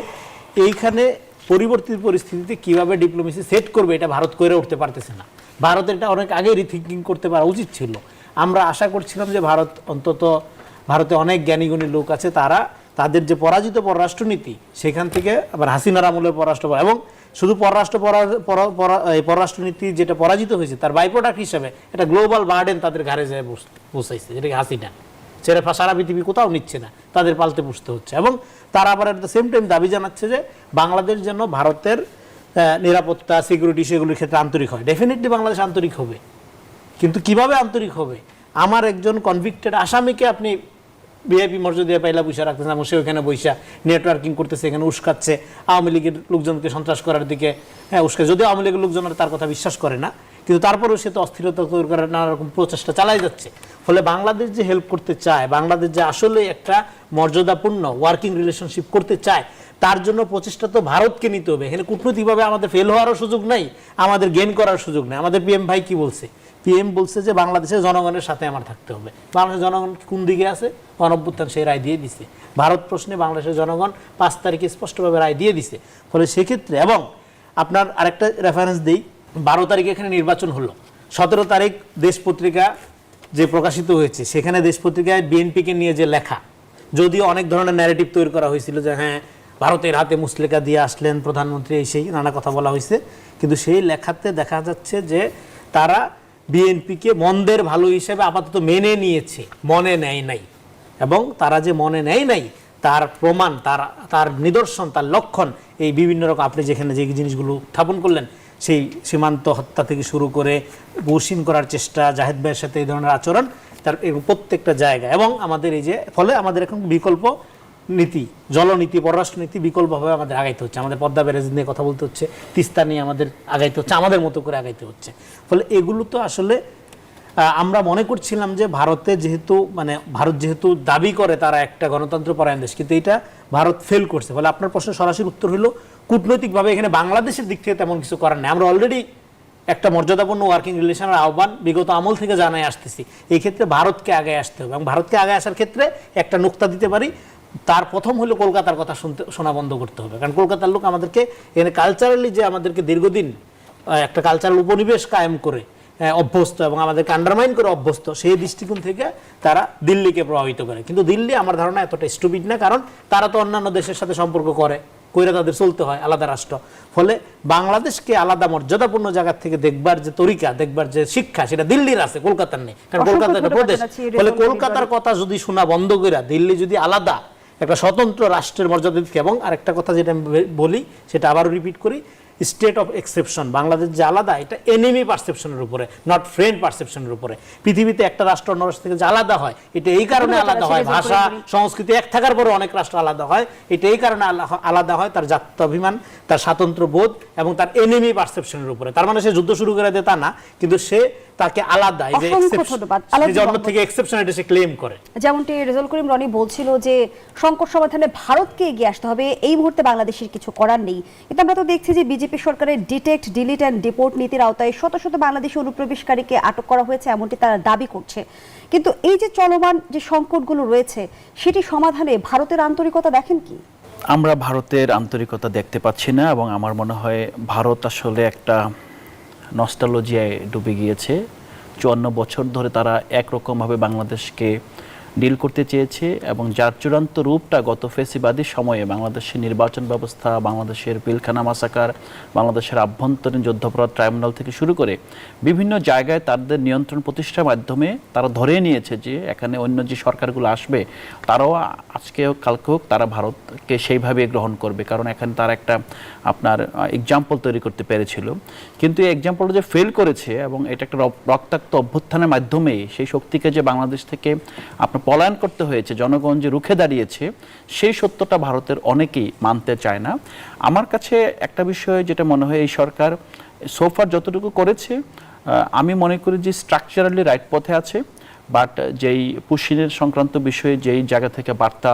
এইখানে পরিবর্তিত পরিস্থিতিতে কিভাবে ডিপ্লোমেসি সেট করবে, এটা ভারত করে উঠতে পারতেছে না। ভারতের এটা অনেক আগে রিথিঙ্কিং করতে পারা উচিত ছিল। আমরা আশা করছিলাম যে ভারতে অনেক জ্ঞানীগুণী লোক আছে, তাদের যে পরাজিত পররাষ্ট্রনীতি সেখান থেকে আবার হাসিনার আমলের এবং শুধু পররাষ্ট্রনীতি যেটা পরাজিত হয়েছে তার বাই প্রোডাক্ট হিসেবে একটা গ্লোবাল বার্ডেন তাদের ঘাড়ে যায় বসাইছে, যেটাকে হাসিনা ছেড়ে সারা পৃথিবী কোথাও নিচ্ছে না, তাদের পালতে পুষতে হচ্ছে। এবং তারা আবার এট দ্য সেম টাইম দাবি জানাচ্ছে যে বাংলাদেশ যেন ভারতের নিরাপত্তা সিকিউরিটি সেগুলির ক্ষেত্রে আন্তরিক হয়। ডেফিনেটলি বাংলাদেশ আন্তরিক হবে, কিন্তু কিভাবে আন্তরিক হবে? আমার একজন কনভিক্টেড আসামিকে আপনি ভিআইপি মর্যাদা পাইলা বৈশা রাখতেছেন, এবং সে ওখানে বৈশা নেটওয়ার্কিং করতেছে, এখানে উস্কাচ্ছে, আওয়ামী লীগের লোকজনকে সন্ত্রাস করার দিকে উস্কাচ্ছে। যদিও আওয়ামী লীগের লোকজনের তার কথা বিশ্বাস করে না, কিন্তু তারপরেও সে তো অস্থিরতা তৈরি করার নানা রকম প্রচেষ্টা চালাই যাচ্ছে। ফলে বাংলাদেশ যে হেল্প করতে চায়, বাংলাদেশ যে আসলে একটা মর্যাদাপূর্ণ ওয়ার্কিং রিলেশনশিপ করতে চায়, তার জন্য প্রচেষ্টা তো ভারতকে নিতে হবে। এখানে কূটনৈতিকভাবে আমাদের ফেল হওয়ারও সুযোগ নাই, আমাদের গেইন করার সুযোগ নেই। আমাদের পিএম ভাই কি বলছে? পিএম বলছে যে বাংলাদেশের জনগণের সাথে আমার থাকতে হবে। বাংলাদেশের জনগণ কোন দিকে আছে? গণঅভ্যুত্থান সেই রায় দিয়ে দিছে। ভারত প্রশ্নে বাংলাদেশের জনগণ 5 তারিখে স্পষ্টভাবে রায় দিয়ে দিছে। ফলে সেক্ষেত্রে, এবং আপনার আরেকটা রেফারেন্স দিই, 12 তারিখে এখানে নির্বাচন হলো, 17 তারিখ দেশ পত্রিকা যে প্রকাশিত হয়েছে, সেখানে দেশ পত্রিকায় বিএনপিকে নিয়ে যে লেখা, যদিও অনেক ধরনের ন্যারেটিভ তৈরি করা হয়েছিল যে হ্যাঁ ভারতের হাতে মুসলেকা দিয়ে আসলেন প্রধানমন্ত্রী, সেই নানা কথা বলা হয়েছে, কিন্তু সেই লেখাতে দেখা যাচ্ছে যে তারা বিএনপিকে মন্দের ভালো হিসেবে আপাতত মেনে নিয়েছে, মনে নেয় নাই। এবং তারা যে মনে নেয় নাই তার প্রমাণ, তার নিদর্শন, তার লক্ষণ এই বিভিন্ন রকম আপনি যেখানে যে জিনিসগুলো উত্থাপন করলেন, সেই সীমান্ত হত্যা থেকে শুরু করে বসিন করার চেষ্টা, জাহেদ ভাইয়ের সাথে এই ধরনের আচরণ, তার প্রত্যেকটা জায়গা। এবং আমাদের এই যে ফলে আমাদের এখন বিকল্প নীতি, জলনীতি, পররাষ্ট্রনীতি বিকল্পভাবে আমাদের আগাইতে হচ্ছে। আমাদের পদ্মা ব্যারেজ নিয়ে কথা বলতে হচ্ছে, তিস্তা নিয়ে আমাদের আগাইতে হচ্ছে, আমাদের মতো করে আগাইতে হচ্ছে। ফলে এগুলো তো আসলে আমরা মনে করছিলাম যে ভারত যেহেতু দাবি করে তারা একটা গণতন্ত্র পরায়ণ দেশ, কিন্তু এটা ভারত ফেল করছে। ফলে আপনার প্রশ্নের সরাসরি উত্তর হলো কূটনৈতিকভাবে এখানে বাংলাদেশের দিক থেকে তেমন কিছু করার নেই। আমরা অলরেডি একটা মর্যাদাপূর্ণ ওয়ার্কিং রিলেশনের আহ্বান বিগত আমল থেকে জানাই আসতেছি। এই ক্ষেত্রে ভারতকে আগে আসতে হবে, এবং ভারতকে আগে আসার ক্ষেত্রে একটা নুক্তা দিতে পারি, তার প্রথম হলো কলকাতার কথা শোনা বন্ধ করতে হবে। কারণ কলকাতার লোক আমাদেরকে এখানে কালচারালি যে আমাদেরকে দীর্ঘদিন একটা কালচারাল উপনিবেশ কায়েম করে অভ্যস্ত এবং আমাদেরকে আন্ডারমাইন করে অভ্যস্ত, সেই দৃষ্টিকোণ থেকে তারা দিল্লিকে প্রভাবিত করে। কিন্তু দিল্লি আমার ধারণা এতটা স্টুপিড না, কারণ তারা তো অন্যান্য দেশের সাথে সম্পর্ক কইরা তাদের চলতে হয়, আলাদা রাষ্ট্র। ফলে বাংলাদেশকে আলাদা মর্যাদাপূর্ণ জায়গা থেকে দেখবার যে তরিকা, দেখবার যে শিক্ষা, সেটা দিল্লির আছে, কলকাতার নেই। কারণ কলকাতা একটা প্রদেশ। ফলে কলকাতার কথা যদি শোনা বন্ধ করে দিল্লি যদি আলাদা একটা স্বতন্ত্র রাষ্ট্রের মর্যাদা দিচ্ছে। এবং আরেকটা কথা যেটা আমি বলি, সেটা আবারও রিপিট করি, স্টেট অফ এক্সেপশন বাংলাদেশ যে আলাদা, এটা এনিমি পারসেপশনের উপরে, নট ফ্রেন্ড পারসেপশনের উপরে। পৃথিবীতে একটা রাষ্ট্র অন্য রাষ্ট্র থেকে যে আলাদা হয়, এটা এই কারণে আলাদা হয়, ভাষা সংস্কৃতি এক থাকার পরে অনেক রাষ্ট্র আলাদা হয়, এটা এই কারণে আলাদা হয় তার জাত্যাভিমান, তার স্বাতন্ত্র্য বোধ এবং তার এনিমি পারসেপশনের উপরে। তার মানে সে যুদ্ধ শুরু করে দেয় তা না, কিন্তু সে তাকে আলাদা, এই যে জন্ম থেকে এক্সেপশন, এটা সে ক্লেম করে। যেমনটি রেজাউল করিম রনি বলছিল যে সংকট সমাধানে ভারতকে এগিয়ে আসতে হবে, এই মুহূর্তে বাংলাদেশের কিছু করার নেই। কিন্তু আমরা তো দেখছি যে বিজেপি সরকারের ডিটেক্ট, ডিলিট অ্যান্ড ডিপোর্ট নীতির আওতায় শত শত বাংলাদেশি অনুপ্রবেশকারীকে আটক করা হয়েছে, এমনটি তারা দাবি করছে। কিন্তু এই যে চলমান যে সংকটগুলো রয়েছে, সেটি সমাধানে ভারতের আন্তরিকতা দেখেন কি? আমরা ভারতের আন্তরিকতা দেখতে পাচ্ছি না, এবং আমার মনে হয় ভারত আসলে একটা নস্টালজিয়ায় ডুবে গিয়েছে। 54 বছর ধরে তারা একরকমভাবে বাংলাদেশকে ডিল করতে চেয়েছে, এবং যার চূড়ান্ত রূপটা গত ফেসিবাদী সময়ে বাংলাদেশের নির্বাচন ব্যবস্থা, বাংলাদেশের পিলখানা মাসাকার, বাংলাদেশের আভ্যন্তরীণ যুদ্ধাপরাধ ট্রাইব্যুনাল থেকে শুরু করে বিভিন্ন জায়গায় তাদের নিয়ন্ত্রণ প্রতিষ্ঠার মাধ্যমে তারা ধরে নিয়েছে যে এখানে অন্য যে সরকারগুলো আসবে তারাও আজকে হোক কালকে হোক তারা ভারতকে সেইভাবে গ্রহণ করবে, কারণ এখানে তারা একটা আপনার এক্সাম্পল তৈরি করতে পেরেছিল। কিন্তু এই এক্সাম্পলটা যে ফেল করেছে, এবং এটা একটা রক্তাক্ত অভ্যুত্থানের মাধ্যমেই সেই শক্তিকে যে বাংলাদেশ থেকে আপনার পলায়ন করতে হয়েছে, জনগণ যে রুখে দাঁড়িয়েছে, সেই সত্যটা ভারতের অনেকেই মানতে চায় না। আমার কাছে একটা বিষয় যেটা মনে হয়, এই সরকার সোফার যতটুকু করেছে আমি মনে করি যে স্ট্রাকচারালি রাইট পথে আছে, বাট যেই পুশিনের সংক্রান্ত বিষয়ে যেই জায়গা থেকে বার্তা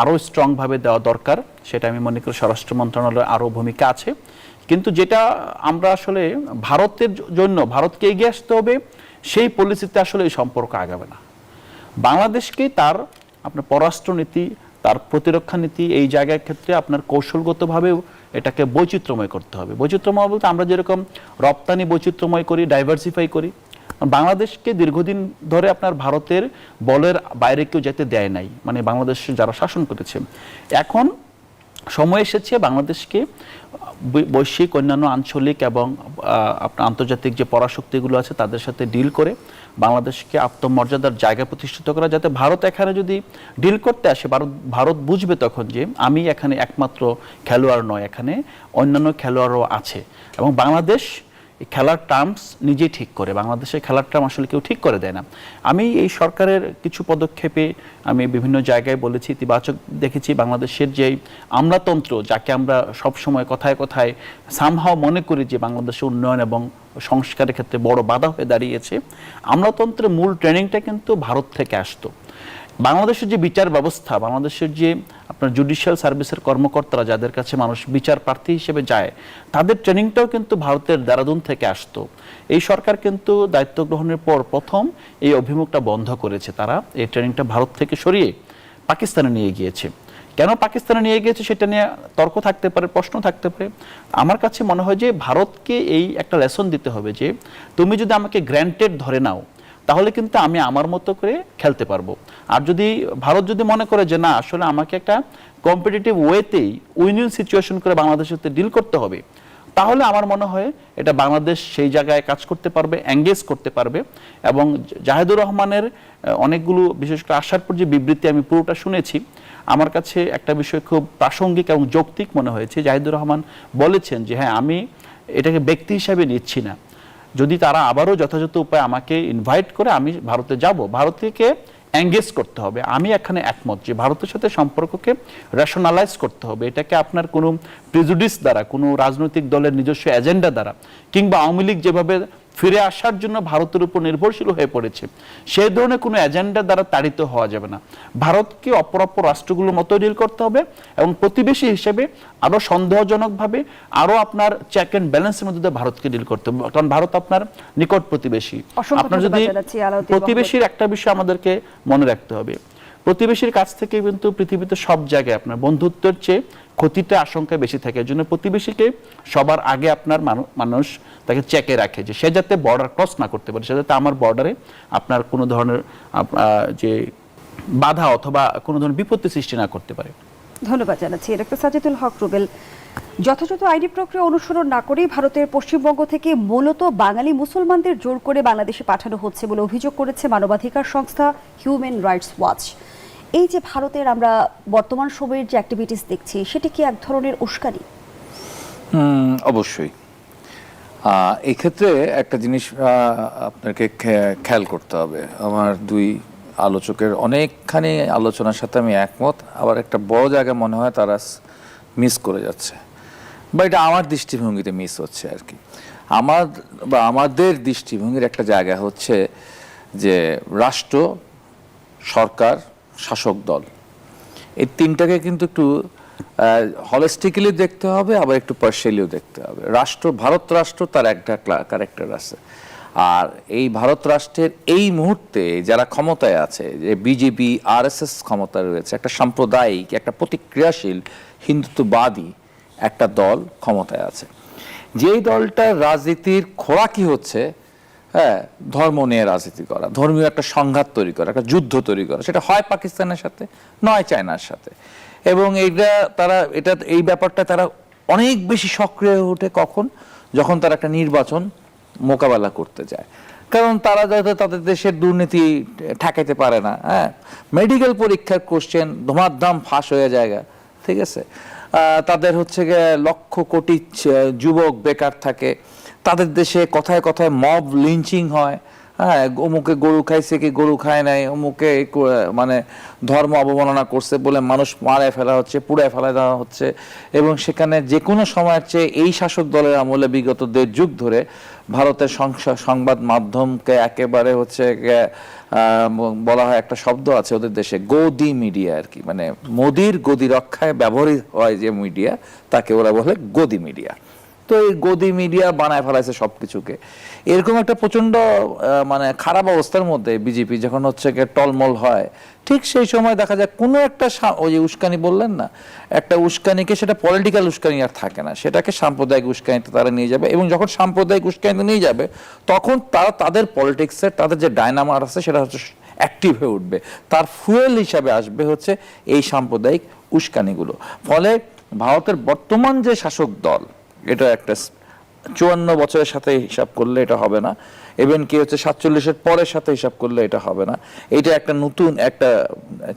আরও স্ট্রংভাবে দেওয়া দরকার, সেটা আমি মনে করি স্বরাষ্ট্র মন্ত্রণালয়ের আরও ভূমিকা আছে। কিন্তু যেটা আমরা আসলে ভারতের জন্য ভারতকে এগিয়ে আসতে হবে, সেই পলিসিতে আসলে এই সম্পর্ক আগাবে না। বাংলাদেশকে তার আপনার পররাষ্ট্রনীতি, তার প্রতিরক্ষা নীতি, এই জায়গার ক্ষেত্রে আপনার কৌশলগতভাবেও এটাকে বৈচিত্র্যময় করতে হবে। বৈচিত্র্যময় বলতে আমরা যেরকম রপ্তানি বৈচিত্র্যময় করি, ডাইভার্সিফাই করি, বাংলাদেশকে দীর্ঘদিন ধরে আপনার ভারতের বলের বাইরে কেউ যেতে দেয় নাই, মানে বাংলাদেশে যারা শাসন করেছে। এখন সময় এসেছে বাংলাদেশকে বৈশ্বিক, অন্যান্য আঞ্চলিক এবং আপনার আন্তর্জাতিক যে পরাশক্তিগুলো আছে তাদের সাথে ডিল করে বাংলাদেশকে আত্মমর্যাদার জায়গা প্রতিষ্ঠিত করা, যাতে ভারত এখানে যদি ডিল করতে আসে ভারত বুঝবে তখন যে আমি এখানে একমাত্র খেলোয়াড় নয়, এখানে অন্যান্য খেলোয়াড়ও আছে। এবং বাংলাদেশ খেলার টার্মস নিজেই ঠিক করে, বাংলাদেশের খেলার টার্ম আসলে কেউ ঠিক করে দেয় না। আমি এই সরকারের কিছু পদক্ষেপে আমি বিভিন্ন জায়গায় বলেছি, ইতিবাচক দেখেছি। বাংলাদেশের যে আমলাতন্ত্র, যাকে আমরা সবসময় কথায় কথায় সামহাও মনে করি যে বাংলাদেশের উন্নয়ন এবং সংস্কারের ক্ষেত্রে বড় বাধা হয়ে দাঁড়িয়েছে, আমলাতন্ত্রের মূল ট্রেনিংটা কিন্তু ভারত থেকে আসতো। বাংলাদেশের যে বিচার ব্যবস্থা, বাংলাদেশের যে আপনার জুডিশিয়াল সার্ভিসের কর্মকর্তারা যাদের কাছে মানুষ বিচার প্রার্থী হিসেবে যায়, তাদের ট্রেনিংটাও কিন্তু ভারতের দেরাদুন থেকে আসতো। এই সরকার কিন্তু দায়িত্ব গ্রহণের পর প্রথম এই অভিমুখটা বন্ধ করেছে। তারা এই ট্রেনিংটা ভারত থেকে সরিয়ে পাকিস্তানে নিয়ে গিয়েছে। কেন পাকিস্তানে নিয়ে গিয়েছে সেটা নিয়ে তর্ক থাকতে পারে, প্রশ্ন থাকতে পারে। আমার কাছে মনে হয় যে ভারতকে এই একটা লেসন দিতে হবে যে তুমি যদি আমাকে গ্র্যান্টেড ধরে নাও তাহলে কিন্তু আমি আমার মতো করে খেলতে পারবো। আর যদি ভারত যদি মনে করে যে না, আসলে আমাকে একটা কম্পিটিটিভ ওয়েতেই উইন সিচুয়েশন করে বাংলাদেশের সাথে ডিল করতে হবে, তাহলে আমার মনে হয় এটা বাংলাদেশ সেই জায়গায় কাজ করতে পারবে, এঙ্গেজ করতে পারবে। এবং জাহিদুর রহমানের অনেকগুলো, বিশেষ করে আসার পর যে বিবৃতি আমি পুরোটা শুনেছি, আমার কাছে একটা বিষয় খুব প্রাসঙ্গিক এবং যৌক্তিক মনে হয়েছে। জাহিদুর রহমান বলেছেন যে হ্যাঁ, আমি এটাকে ব্যক্তি হিসাবে নিচ্ছি না, যদি তারা আবারও যথাযথ উপায়ে আমাকে ইনভাইট করে আমি ভারতে যাব, ভারতকে এঙ্গেজ করতে হবে। আমি এখানে একমত যে ভারতের সাথে সম্পর্ককে রেশনালাইজ করতে হবে। এটাকে আপনার কোনো প্রিজুডিস দ্বারা, কোনো রাজনৈতিক দলের নিজস্ব এজেন্ডা দ্বারা, কিংবা আওয়ামী লীগ যেভাবে ফিরে আসার জন্য ভারতের উপর নির্ভরশীল হয়ে পড়েছে, সেই ধরনের কোনো এজেন্ডা দ্বারা তাড়িত হওয়া যাবে না। ভারতকে অপর রাষ্ট্রগুলোর মতো ডিল করতে হবে এবং প্রতিবেশী হিসেবে আরো সন্দেহজনকভাবে, আরো আপনার চেক অ্যান্ড ব্যালেন্সের মধ্যে ভারতকে ডিল করতে হবে, কারণ ভারত আপনার নিকট প্রতিবেশী। আপনার যদি প্রতিবেশীর একটা বিষয় আমাদেরকে মনে রাখতে হবে, প্রতিবেশীর কাছ থেকে কিন্তু পৃথিবীতে সব জায়গায় আপনার বন্ধুত্বের চেয়ে ক্ষতিটা আশঙ্কা বেশি থাকে। এর জন্য প্রতিবেশীকে সবার আগে আপনার মানুষ তাকে চেকে রাখে যে সে যাতে বর্ডার ক্রস না করতে পারে, সে যাতে আমার বর্ডারে আপনার কোনো ধরনের যে বাধা অথবা কোনো ধরনের বিপত্তি সৃষ্টি না করতে পারে। ধন্যবাদ জানাচ্ছি ডাক্তার সাজিদুল হক রুবেল। যথাযথ আইনি প্রক্রিয়া অনুসরণ না করেই ভারতের পশ্চিমবঙ্গ থেকে মূলত বাঙালি মুসলমানদের জোর করে বাংলাদেশে পাঠানো হচ্ছে বলে অভিযোগ করেছে মানবাধিকার সংস্থা হিউম্যান রাইটস ওয়াচ। এই যে ভারতের আমরা বর্তমান সময়ের যে অ্যাক্টিভিটিস দেখছি, সেটি কি এক ধরনের উস্কানি? অবশ্যই। এই ক্ষেত্রে একটা জিনিস আপনাকে খেয়াল করতে হবে। আমার দুই আলোচকের অনেকখানি আলোচনার সাথে আমি একমত, আবার একটা বড় জায়গায় মনে হয় তারা মিস করে যাচ্ছে, বা এটা আমার দৃষ্টিভঙ্গিতে মিস হচ্ছে আর কি। আমাদের দৃষ্টিভঙ্গির একটা জায়গা হচ্ছে যে রাষ্ট্র, সরকার, শাসক দল, এই তিনটাকে কিন্তু একটু হলিস্টিক্যালি দেখতে হবে, আবার একটু পার্শিয়ালিও দেখতে হবে। ভারত রাষ্ট্র তার একটা ক্যারেক্টার আছে, আর এই ভারত রাষ্ট্রের এই মুহূর্তে যারা ক্ষমতায় আছে, যে বিজেপি, আরএসএস ক্ষমতায় রয়েছে, একটা সাম্প্রদায়িক, একটা প্রতিক্রিয়াশীল হিন্দুত্ববাদী একটা দল ক্ষমতায় আছে। যেই দলটার রাজনীতির খোরাকি হচ্ছে ধর্ম নিয়ে রাজনীতি করা, ধর্মীয় একটা সংঘাত তৈরি করা, একটা যুদ্ধ তৈরি করা, সেটা হয় পাকিস্তানের সাথে, নয় চায়নার সাথে। এবং এই ব্যাপারটা তারা অনেক বেশি সক্রিয় হয়ে ওঠে কখন, যখন তারা একটা নির্বাচন মোকাবেলা করতে যায়। কারণ তারা যাতে তাদের দেশের দুর্নীতি ঠেকাইতে পারে না, মেডিকেল পরীক্ষার কোশ্চেন ধমাধম ফাঁস হয়ে যায়, ঠিক আছে। তাদের হচ্ছে গিয়ে লক্ষ কোটি যুবক বেকার থাকে, তাদের দেশে কথায় কথায় মব লিঞ্চিং হয়, অমুকে গরু খাইছে কি গরু খায় নাই, অমুকে মানে ধর্ম অবমাননা করছে বলে মানুষ মারায় ফেলা হচ্ছে, পুড়ায় ফেলা দেওয়া হচ্ছে। এবং সেখানে যে কোনো সময়ের চেয়ে এই শাসক দলের আমলে বিগত 1.5 যুগ ধরে ভারতের সংবাদ মাধ্যমকে একেবারে হচ্ছে বলা হয়, একটা শব্দ আছে ওদের দেশে, গদি মিডিয়া আর কি, মানে মোদির গদি রক্ষায় ব্যবহৃত হয় যে মিডিয়া, তাকে ওরা বলে গদি মিডিয়া। তো এই গদি মিডিয়া বানায় ফেলাইছে সবকিছুকে। এরকম একটা প্রচন্ড মানে খারাপ অবস্থার মধ্যে বিজেপি যখন হচ্ছে টলমল হয়, ঠিক সেই সময় দেখা যায় কোনো একটা ওই যে উস্কানি বললেন না, একটা উস্কানিকে সেটা পলিটিক্যাল উস্কানি আর থাকে না, সেটাকে সাম্প্রদায়িক উস্কানিতে তারা নিয়ে যাবে। এবং যখন সাম্প্রদায়িক উস্কানিতে নিয়ে যাবে তখন তারা তাদের পলিটিক্সের তাদের যে ডায়নামার আছে সেটা হচ্ছে অ্যাক্টিভ হয়ে উঠবে, তার ফুয়েল হিসাবে আসবে হচ্ছে এই সাম্প্রদায়িক উস্কানিগুলো। ফলে ভারতের বর্তমান যে শাসক দল, এটা একটা 54 বছরের সাথে হিসাব করলে এটা হবে না, ইভেন কি হচ্ছে 47-এর পরের সাথে হিসাব করলে এটা হবে না। এটা একটা নতুন একটা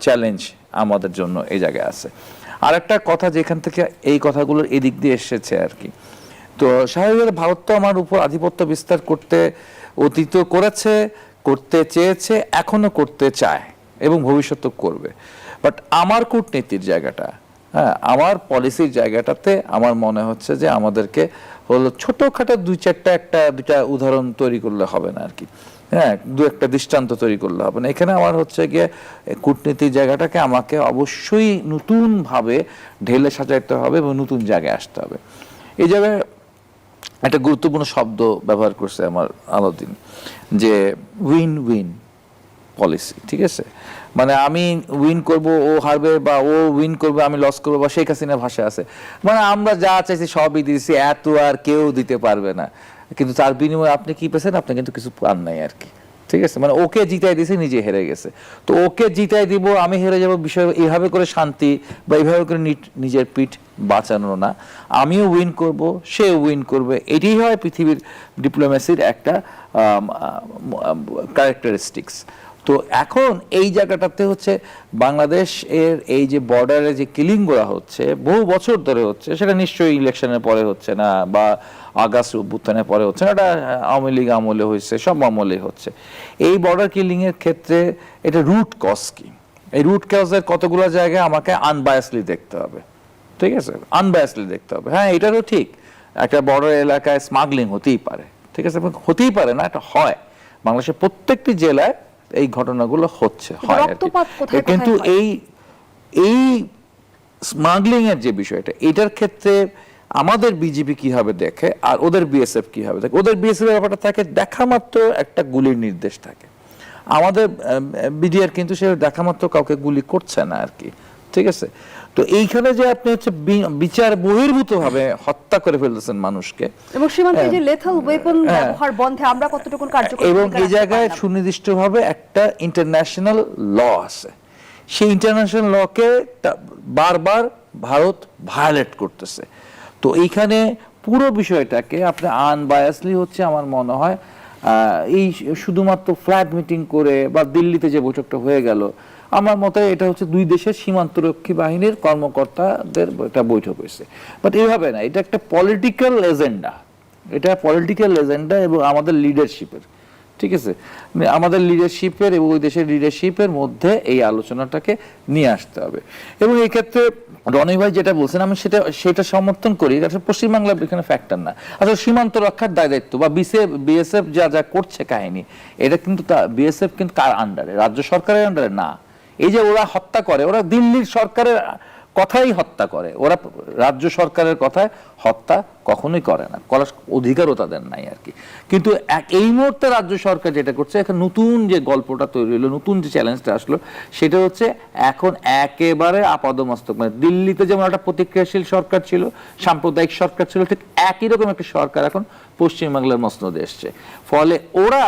চ্যালেঞ্জ আমাদের জন্য এই জায়গায় আছে। আর একটা কথা যেখান থেকে এই কথাগুলোর এদিক দিয়ে এসেছে আর কি, তো স্বাভাবিকভাবে ভারত তো আমার উপর আধিপত্য বিস্তার করতে অতীত করেছে, করতে চেয়েছে, এখনো করতে চায় এবং ভবিষ্যতেও করবে। বাট আমার কূটনীতির জায়গাটা, হ্যাঁ, আমার পলিসির জায়গাটাতে আমার মনে হচ্ছে যে আমাদেরকে হলো ছোটখাটো দুইটা উদাহরণ তৈরি করলে হবে না আর কি, হ্যাঁ, দু একটা দৃষ্টান্ত তৈরি করলে হবে না। এখানে আমার হচ্ছে গিয়ে কূটনীতির জায়গাটাকে আমাকে অবশ্যই নতুনভাবে ঢেলে সাজাইতে হবে এবং নতুন জায়গায় আসতে হবে। এই জায়গায় একটা গুরুত্বপূর্ণ শব্দ ব্যবহার করছে আমার আলাউদ্দিন, যে উইন উইন পলিসি। ঠিক আছে, মানে আমি উইন করব, ও হারবে, বা ও উইন করবে, আমি লস করবো, বা শেখ হাসিনার ভাষা আছে, মানে আমরা যা চাইছি সবই দিয়েছি, এত আর কেউ দিতে পারবে না, কিন্তু তার বিনিময়ে আপনি কি পেয়েছেন? আপনি কিন্তু কিছু পান নাই আর কি। ঠিক আছে, মানে ওকে জিতাই দিয়েছে, নিজে হেরে গেছে, তো ওকে জিতাই দিব, আমি হেরে যাব, বিষয় এইভাবে করে শান্তি বা এইভাবে করে নিজের পিঠ বাঁচানো না। আমিও উইন করব, সে উইন করবে, এটাই হয় পৃথিবীর ডিপ্লোমেসির একটা ক্যারেক্টারিস্টিক্স। তো এখন এই জায়গাটাতে হচ্ছে বাংলাদেশ এর এই যে বর্ডারে যে কিলিং করা হচ্ছে বহু বছর ধরে হচ্ছে, সেটা নিশ্চয়ই ইলেকশনের পরে হচ্ছে না, বা আগস্ট অভ্যুত্থানের পরে হচ্ছে না, এটা আওয়ামী লীগ আমলে হয়েছে, সব আমলে হচ্ছে। এই বর্ডার কিলিং এর ক্ষেত্রে এটা রুট কজ কি? এই রুট কজের কতগুলো জায়গায় আমাকে আনবায়াসলি দেখতে হবে। ঠিক আছে, আনবায়াসলি দেখতে হবে। হ্যাঁ, এটারও ঠিক, একটা বর্ডার এলাকায় স্মাগলিং হতেই পারে, ঠিক আছে, হতেই পারে না, এটা হয় বাংলাদেশের প্রত্যেকটি জেলায় এই ঘটনাগুলো হচ্ছে, হয় আর কি। কিন্তু এই স্মাগলিং এর যে বিষয়টা, এটার ক্ষেত্রে আমাদের বিজেপি কিভাবে দেখে আর ওদের বিএসএফ কিভাবে দেখে? ওদের বিএসএফ এর ব্যাপারটা থাকে দেখা মাত্র একটা গুলির নির্দেশ থাকে, আমাদের বিডিআর কিন্তু সে দেখা মাত্র কাউকে গুলি করছে না আর কি। ঠিক আছে, তো এইখানে যে আপনি হচ্ছে বিচার বহির্ভূত ভাবে হত্যা করে ফেলতেছেন মানুষকে, এবং সীমান্তে যে লেথাল ওয়েপন ব্যবহার বন্ধে আমরা কতটুকু কার্যকর, এবং এই জায়গায় সুনির্দিষ্টভাবে একটা ইন্টারন্যাশনাল ল আছে, সেই ইন্টারন্যাশনাল লকে বারবার ভারত ভায়োলেট করতেছে। তো এইখানে পুরো বিষয়টাকে আপনি আনবায়াসলি হচ্ছে আমার মনে হয় এই শুধুমাত্র ফ্ল্যাগ মিটিং করে বা দিল্লিতে যে বৈঠকটা হয়ে গেল, আমার মতে এটা হচ্ছে দুই দেশের সীমান্তরক্ষী বাহিনীর কর্মকর্তাদের একটা বৈঠক হয়েছে, বাট এইভাবে না, এটা একটা পলিটিক্যাল এজেন্ডা, এটা পলিটিক্যাল এজেন্ডা এবং আমাদের লিডারশিপের, ঠিক আছে, আমাদের লিডারশিপের এবং ওই দেশের লিডারশিপের মধ্যে এই আলোচনাটাকে নিয়ে আসতে হবে। এবং এই ক্ষেত্রে রনি ভাই যেটা বলছেন আমি সেটা সমর্থন করি, আসলে পশ্চিমবাংলার এখানে ফ্যাক্টর না, আসলে সীমান্ত রক্ষার দায়িত্ব বা বিএসএফ যা যা করছে কাহিনী, এটা কিন্তু বিএসএফ কিন্তু কার আন্ডারে? রাজ্য সরকারের আন্ডারে না। এই যে ওরা হত্যা করে, ওরা দিল্লির সরকারের কথাই হত্যা করে, ওরা রাজ্য সরকারের কথায় হত্যা কখনোই করে না, করার অধিকারও তাদের নাই আর কি। কিন্তু এই মুহূর্তে রাজ্য সরকার যেটা করছে, এখন নতুন যে গল্পটা তৈরি হলো, নতুন যে চ্যালেঞ্জটা আসলো, সেটা হচ্ছে এখন একেবারে আপাদমস্তক, মানে দিল্লিতে যেমন একটা প্রতিক্রিয়াশীল সরকার ছিল, সাম্প্রদায়িক সরকার ছিল, ঠিক একই রকম একটা সরকার এখন পশ্চিমবাংলার মসনদে এসছে। ফলে ওরা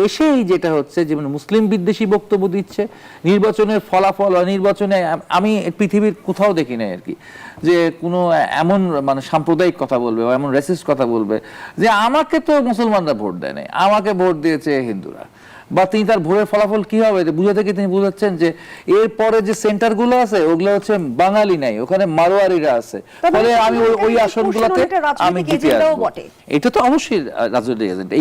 এসেই যেটা হচ্ছে, যেমন মুসলিম বিদ্বেষী বক্তব্য দিচ্ছে, নির্বাচনের ফলাফল নির্বাচনে আমি পৃথিবীর কোথাও দেখি নাই আর কি যে কোনো এমন মানে সাম্প্রদায়িক কথা বলবে বা এমন রেসিস্ট কথা বলবে যে আমাকে তো মুসলমানরা ভোট দেয় নাই, আমাকে ভোট দিয়েছে হিন্দুরা, বা তিনি তার ভোটের ফলাফল কি হবে বুঝে থেকে তিনি বুঝাচ্ছেন যে এরপরে যে সেন্টারগুলো আছে ওগুলো হচ্ছে বাঙালি নাই, ওখানে মারোয়ারিরা আছে, ফলে আমি ওই আসনগুলোতে আমি জিতে আসবো। এটা তো অবশ্যই রাজনৈতিক এজেন্ডা।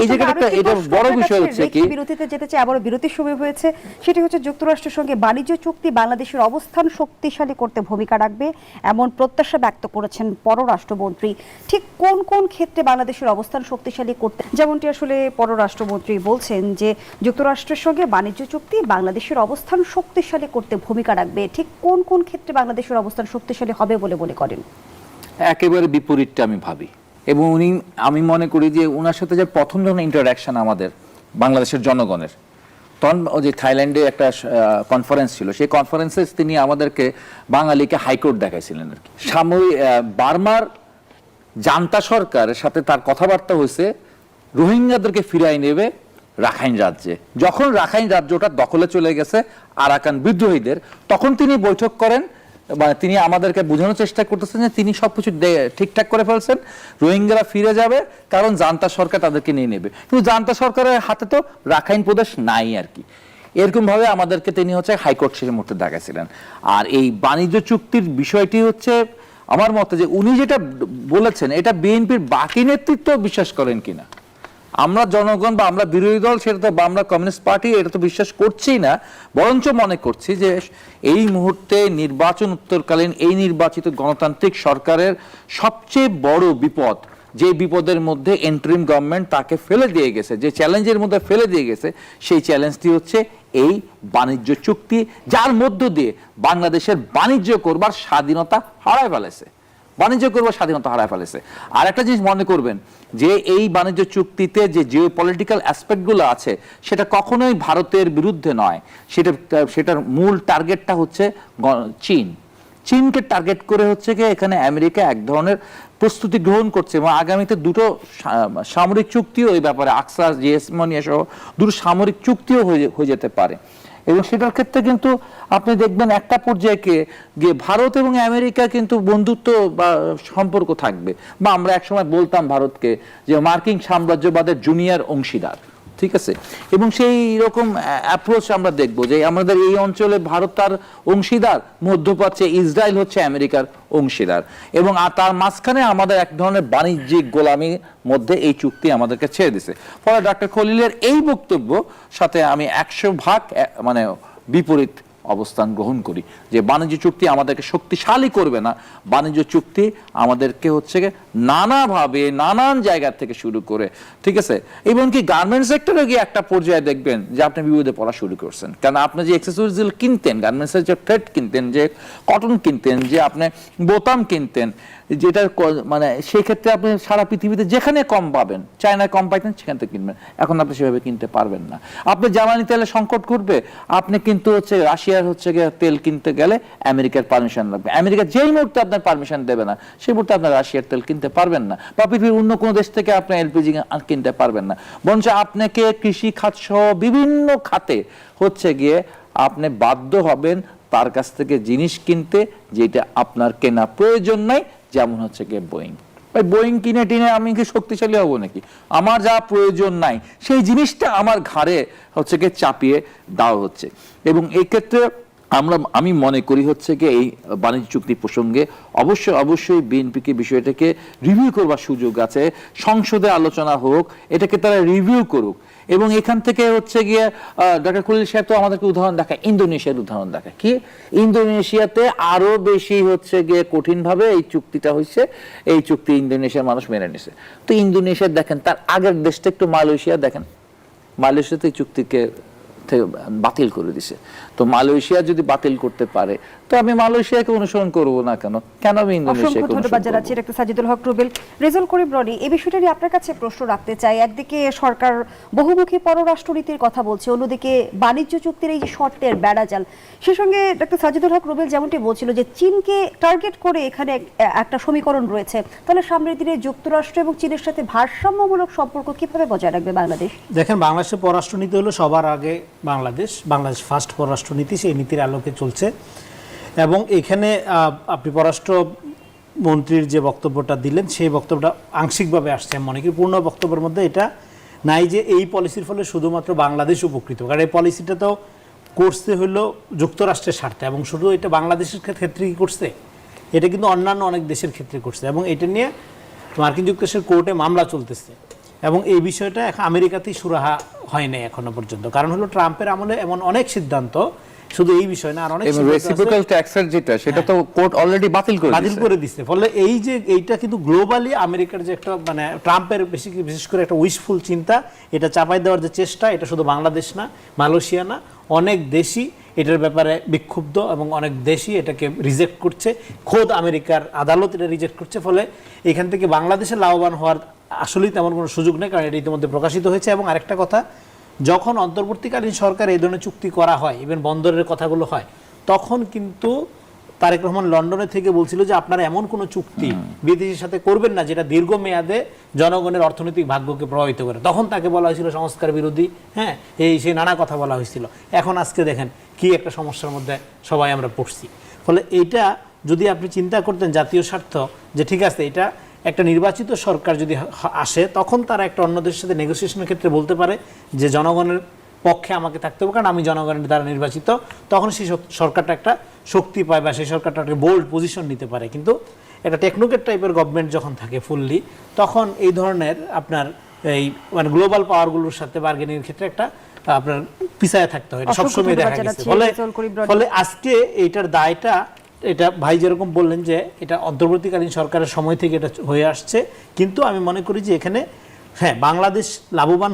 এই জায়গাটা এটা বড় বিষয় হচ্ছে কি, বিরতিতে যেতে চাই, আবার বিরতির সময় হয়েছে, সেটি হচ্ছে যুক্তরাষ্ট্রের সঙ্গে বাণিজ্য চুক্তি বাংলাদেশের অবস্থান শক্তিশালী করতে ভূমিকা রাখবে এমন প্রত্যাশা ব্যক্ত করেছেন পররাষ্ট্রমন্ত্রী। ঠিক কোন কোন ক্ষেত্রে বাংলাদেশের অবস্থান শক্তিশালী করতে যেমনটি আসলে পররাষ্ট্রমন্ত্রী বলছেন যে যুক্তরাষ্ট্রের সঙ্গে বাণিজ্য চুক্তি বাংলাদেশের অবস্থান শক্তিশালী করতে ভূমিকা রাখবে, ঠিক কোন কোন ক্ষেত্রে বাংলাদেশের অবস্থান শক্তিশালী হবে বলে মনে করেন? একেবারে বিপরীতটা আমি ভাবি, এবং আমি মনে করি যে ওনার সাথে যে প্রথম যখন ইন্টারাকশন আমাদের বাংলাদেশের জনগণের, তখন যে থাইল্যান্ডে একটা কনফারেন্স ছিল, সেই কনফারেন্সে তিনি আমাদেরকে বাঙালিকে হাইকোর্ট দেখাইছিলেন আর কি। বার্মার জান্তা সরকারের সাথে তার কথাবার্তা হয়েছে রোহিঙ্গাদেরকে ফিরাই নেবে রাখাইন রাজ্যে। যখন রাখাইন রাজ্যটা দখলে চলে গেছে আরাকান বিদ্রোহীদের, তখন তিনি বৈঠক করেন, মানে তিনি আমাদেরকে বোঝানোর চেষ্টা করতেছেন যে তিনি সবকিছু ঠিকঠাক করে ফেলছেন, রোহিঙ্গারা ফিরে যাবে কারণ জান্তা সরকার তাদেরকে নিয়ে নেবে। কিন্তু জান্তা সরকারের হাতে তো রাখাইন প্রদেশ নাই আর কি। এরকম ভাবে আমাদেরকে তিনি হচ্ছে হাইকোর্ট সেই মুহূর্তে দেখাইছিলেন। আর এই বাণিজ্য চুক্তির বিষয়টি হচ্ছে আমার মতে যে উনি যেটা বলেছেন এটা বিএনপির বাকি নেতৃত্ব বিশ্বাস করেন কিনা। আমরা জনগণ বা আমরা বিরোধী দল, সেটা তো আমরা কমিউনিস্ট পার্টি, এটা তো বিশ্বাস করছি না, বরঞ্চ মনে করছি যে এই মুহূর্তে নির্বাচন উত্তরকালীন এই নির্বাচিত গণতান্ত্রিক সরকারের সবচেয়ে বড় বিপদ, যে বিপদের মধ্যে এন্ট্রিম গভর্নমেন্ট তাকে ফেলে দিয়ে গেছে, যে চ্যালেঞ্জের মধ্যে ফেলে দিয়ে গেছে, সেই চ্যালেঞ্জটি হচ্ছে এই বাণিজ্য চুক্তি, যার মধ্য দিয়ে বাংলাদেশের বাণিজ্য করবার স্বাধীনতা হারায় ফেলেছে, বাণিজ্য করবার স্বাধীনতা হারায় ফেলেছে। আর একটা জিনিস মনে করবেন যে এই বাণিজ্য চুক্তিতে যে জিও পলিটিক্যাল অ্যাসপেক্টগুলো আছে সেটা কখনোই ভারতের বিরুদ্ধে নয়, সেটার মূল টার্গেটটা হচ্ছে চীন। চীনকে টার্গেট করে হচ্ছে কি এখানে আমেরিকা এক ধরনের প্রস্তুতি গ্রহণ করছে, এবং আগামীতে দুটো সামরিক চুক্তিও এই ব্যাপারে, আকসা জিএসমনিয়া সহ দুটো সামরিক চুক্তিও হয়ে যেতে পারে। এবং সেটার ক্ষেত্রে কিন্তু আপনি দেখবেন একটা পর্যায়ে গিয়ে ভারত এবং আমেরিকা কিন্তু বন্ধুত্ব বা সম্পর্ক থাকবে, বা আমরা একসময় বলতাম ভারতকে যে মার্কিন সাম্রাজ্যবাদের জুনিয়র অংশীদার, ঠিক আছে। এবং সেই রকম অ্যাপ্রোচ আমরা দেখব যে আমাদের এই অঞ্চলে ভারত তার অংশীদার, মধ্যপ্রাচ্যে ইসরায়েল হচ্ছে আমেরিকার অংশীদার, এবং তার মাঝখানে আমাদের এক ধরনের বাণিজ্যিক গোলামির মধ্যে এই চুক্তি আমাদেরকে ছেড়ে দিছে। ফলে ডক্টর খলিলের এই বক্তব্য সাথে আমি 100% মানে বিপরীত অবস্থান গ্রহণ করি, যে বাণিজ্য চুক্তি আমাদেরকে শক্তিশালী করবে না, বাণিজ্য চুক্তি আমাদেরকে হচ্ছে নানাভাবে নানান জায়গা থেকে শুরু করে, ঠিক আছে, এমনকি গার্মেন্টস সেক্টরে গিয়ে একটা পর্যায়ে দেখবেন যে আপনি বিপদে পড়া শুরু করছেন, কারণ আপনি যে অ্যাক্সেসরিজ কিনতেন, গার্মেন্টসের যে থ্রেড কিনতেন, যে কটন কিনতেন, যে আপনি বোতাম কিনতেন, যেটা মানে সেই ক্ষেত্রে আপনি সারা পৃথিবীতে যেখানে কম পাবেন, চায়নায় কম পাইতেন সেখান থেকে কিনবেন, এখন আপনি সেভাবে কিনতে পারবেন না। আপনি জ্বালানি তেলের সংকট ঘটবে, আপনি কিন্তু হচ্ছে রাশিয়ার হচ্ছে তেল কিনতে গেলে আমেরিকার পারমিশন লাগবে, আমেরিকা যেই মুহূর্তে আপনার পারমিশন দেবে না সেই মুহূর্তে আপনার রাশিয়ার তেল কিনতে পারবেন না, বা পৃথিবীর অন্য কোনো দেশ থেকে আপনি এলপিজি কিনতে পারবেন না, বরঞ্চ আপনাকে কৃষি খাত সহ বিভিন্ন খাতে হচ্ছে গিয়ে আপনি বাধ্য হবেন তার কাছ থেকে জিনিস কিনতে যেটা আপনার কেনা প্রয়োজন নাই, যেমন হচ্ছে গিয়ে বোয়িং। বোয়িং কিনে টিনে আমি কি শক্তিশালী হব নাকি? আমার যা প্রয়োজন নাই সেই জিনিসটা আমার ঘাড়ে হচ্ছে গিয়ে চাপিয়ে দেওয়া হচ্ছে। এবং এই ক্ষেত্রে আমি মনে করি হচ্ছে কি এই বাণিজ্য চুক্তি প্রসঙ্গে অবশ্যই বিএনপিকে বিষয়টাকে রিভিউ করবার সুযোগ আছে, সংসদে আলোচনা হোক, এটাকে তারা রিভিউ করুক। এবং এখান থেকে হচ্ছে গিয়ে ডক্টর খলিল সাহেব তো আমাদেরকে উদাহরণ দেখায়, ইন্দোনেশিয়ার উদাহরণ দেখায়, কি ইন্দোনেশিয়াতে আরো বেশি হচ্ছে গিয়ে কঠিন ভাবে এই চুক্তিটা হয়েছে, এই চুক্তি ইন্দোনেশিয়ার মানুষ মেনে নিছে। তো ইন্দোনেশিয়া দেখেন, তার আগের দেশটা একটু মালয়েশিয়া দেখেন, মালয়েশিয়াতে এই চুক্তিকে বাতিল করে দিছে। তো মালয়েশিয়া যদি বাতিল করতে পারে তো আমি মালয়েশিয়াকে অনুসরণ করব না কেন আমি ইন্দোনেশিয়াকে অনুসরণ করব? জানাচ্ছি ডক্টর সাজিদুল হক রুবেল। রেজাউল করিম রনি, এই বিষয়টা নিয়ে আপনার কাছে প্রশ্ন রাখতে চাই। একদিকে সরকার বহুমুখী পররাষ্ট্রনীতির কথা বলছে, অন্যদিকে বাণিজ্য চুক্তির এই যে শর্তের বেড়াজাল, সে সঙ্গে ডক্টর সাজিদুল হক রুবেল যেমনটি বলছিল যে চীনকে টার্গেট করে এখানে একটা সমীকরণ রয়েছে, তাহলে সামনের দিনে যুক্তরাষ্ট্র এবং চীনের সাথে ভারসাম্যমূলক সম্পর্ক কিভাবে বজায় রাখবে বাংলাদেশ? দেখেন, বাংলাদেশের পররাষ্ট্রনীতি হলো সবার আগে বাংলাদেশ ফার্স্ট পররাষ্ট্রনীতি, সেই নীতির আলোকে চলছে। এবং এখানে আপনি পররাষ্ট্র মন্ত্রীর যে বক্তব্যটা দিলেন সেই বক্তব্যটা আংশিকভাবে আসছে, আমি মনে করি পূর্ণ বক্তব্যের মধ্যে এটা নাই যে এই পলিসির ফলে শুধুমাত্র বাংলাদেশ উপকৃত, কারণ এই পলিসিটা তো করছে হলো যুক্তরাষ্ট্রের স্বার্থে, এবং শুধু এটা বাংলাদেশের ক্ষেত্রে কি করছে, এটা কিন্তু অন্যান্য অনেক দেশের ক্ষেত্রে করছে। এবং এটা নিয়ে মার্কিন যুক্তরাষ্ট্রের কোর্টে মামলা চলতেছে, এবং এই বিষয়টা এখন আমেরিকাতেই সুরাহা হয় নাই এখনো পর্যন্ত। কারণ হলো ট্রাম্পের আমলে এমন অনেক সিদ্ধান্ত শুধু এই বিষয় না, আর অনেক সিদ্ধান্ত আছে। রেসিপ্রোকাল ট্যাক্সের যেটা সেটা তো কোর্ট অলরেডি বাতিল করে দিয়েছে। ফলে এই যে এইটা কিন্তু গ্লোবালি আমেরিকার যে একটা মানে ট্রাম্পের বিশেষ করে একটা উইশফুল চিন্তা, এটা চাপাই দেওয়ার যে চেষ্টা, এটা শুধু বাংলাদেশ না, মালয়েশিয়া না, অনেক দেশই এটার ব্যাপারে বিক্ষুব্ধ এবং অনেক দেশই এটাকে রিজেক্ট করছে। খোদ আমেরিকার আদালত এটা রিজেক্ট করছে। ফলে এখান থেকে বাংলাদেশের লাভবান হওয়ার আসলেই তেমন কোনো সুযোগ নেই, কারণ এটা ইতিমধ্যে প্রকাশিত হয়েছে। এবং আরেকটা কথা, যখন অন্তর্বর্তীকালীন সরকার এই ধরনের চুক্তি করা হয়, ইভেন বন্দরের কথাগুলো হয়, তখন কিন্তু তারেক রহমান লন্ডনে থেকে বলছিল যে আপনারা এমন কোনো চুক্তি বিদেশের সাথে করবেন না যেটা দীর্ঘমেয়াদে জনগণের অর্থনৈতিক ভাগ্যকে প্রভাবিত করে। তখন তাকে বলা হয়েছিল সংস্কার বিরোধী, হ্যাঁ, সেই নানা কথা বলা হয়েছিল। এখন আজকে দেখেন কি একটা সমস্যার মধ্যে সবাই আমরা পড়ছি। ফলে এইটা যদি আপনি চিন্তা করতেন জাতীয় স্বার্থ, যে ঠিক আছে এটা একটা নির্বাচিত সরকার যদি আসে, তখন তারা একটা অন্য দেশের সাথে নেগোসিয়েশনের ক্ষেত্রে বলতে পারে যে জনগণের পক্ষে আমাকে থাকতে হবে, কারণ আমি জনগণের দ্বারা নির্বাচিত। তখন সেই সরকারটা একটা শক্তি পায় বা সেই সরকারটা একটা বোল্ড পজিশন নিতে পারে। কিন্তু একটা টেকনোক্রেট টাইপের গভর্নমেন্ট যখন থাকে ফুললি, তখন এই ধরনের আপনার এই মানে গ্লোবাল পাওয়ারগুলোর সাথে বার্গেনিংয়ের ক্ষেত্রে একটা আপনার পিছায় থাকতে হয়, সবসময় দেখা গেছে। ফলে আজকে এইটার দায়টা, এটা ভাই যেরকম বললেন যে এটা অন্তর্বর্তীকালীন সরকারের সময় থেকে এটা হয়ে আসছে, কিন্তু আমি মনে করি যে এখানে হ্যাঁ বাংলাদেশ লাভবান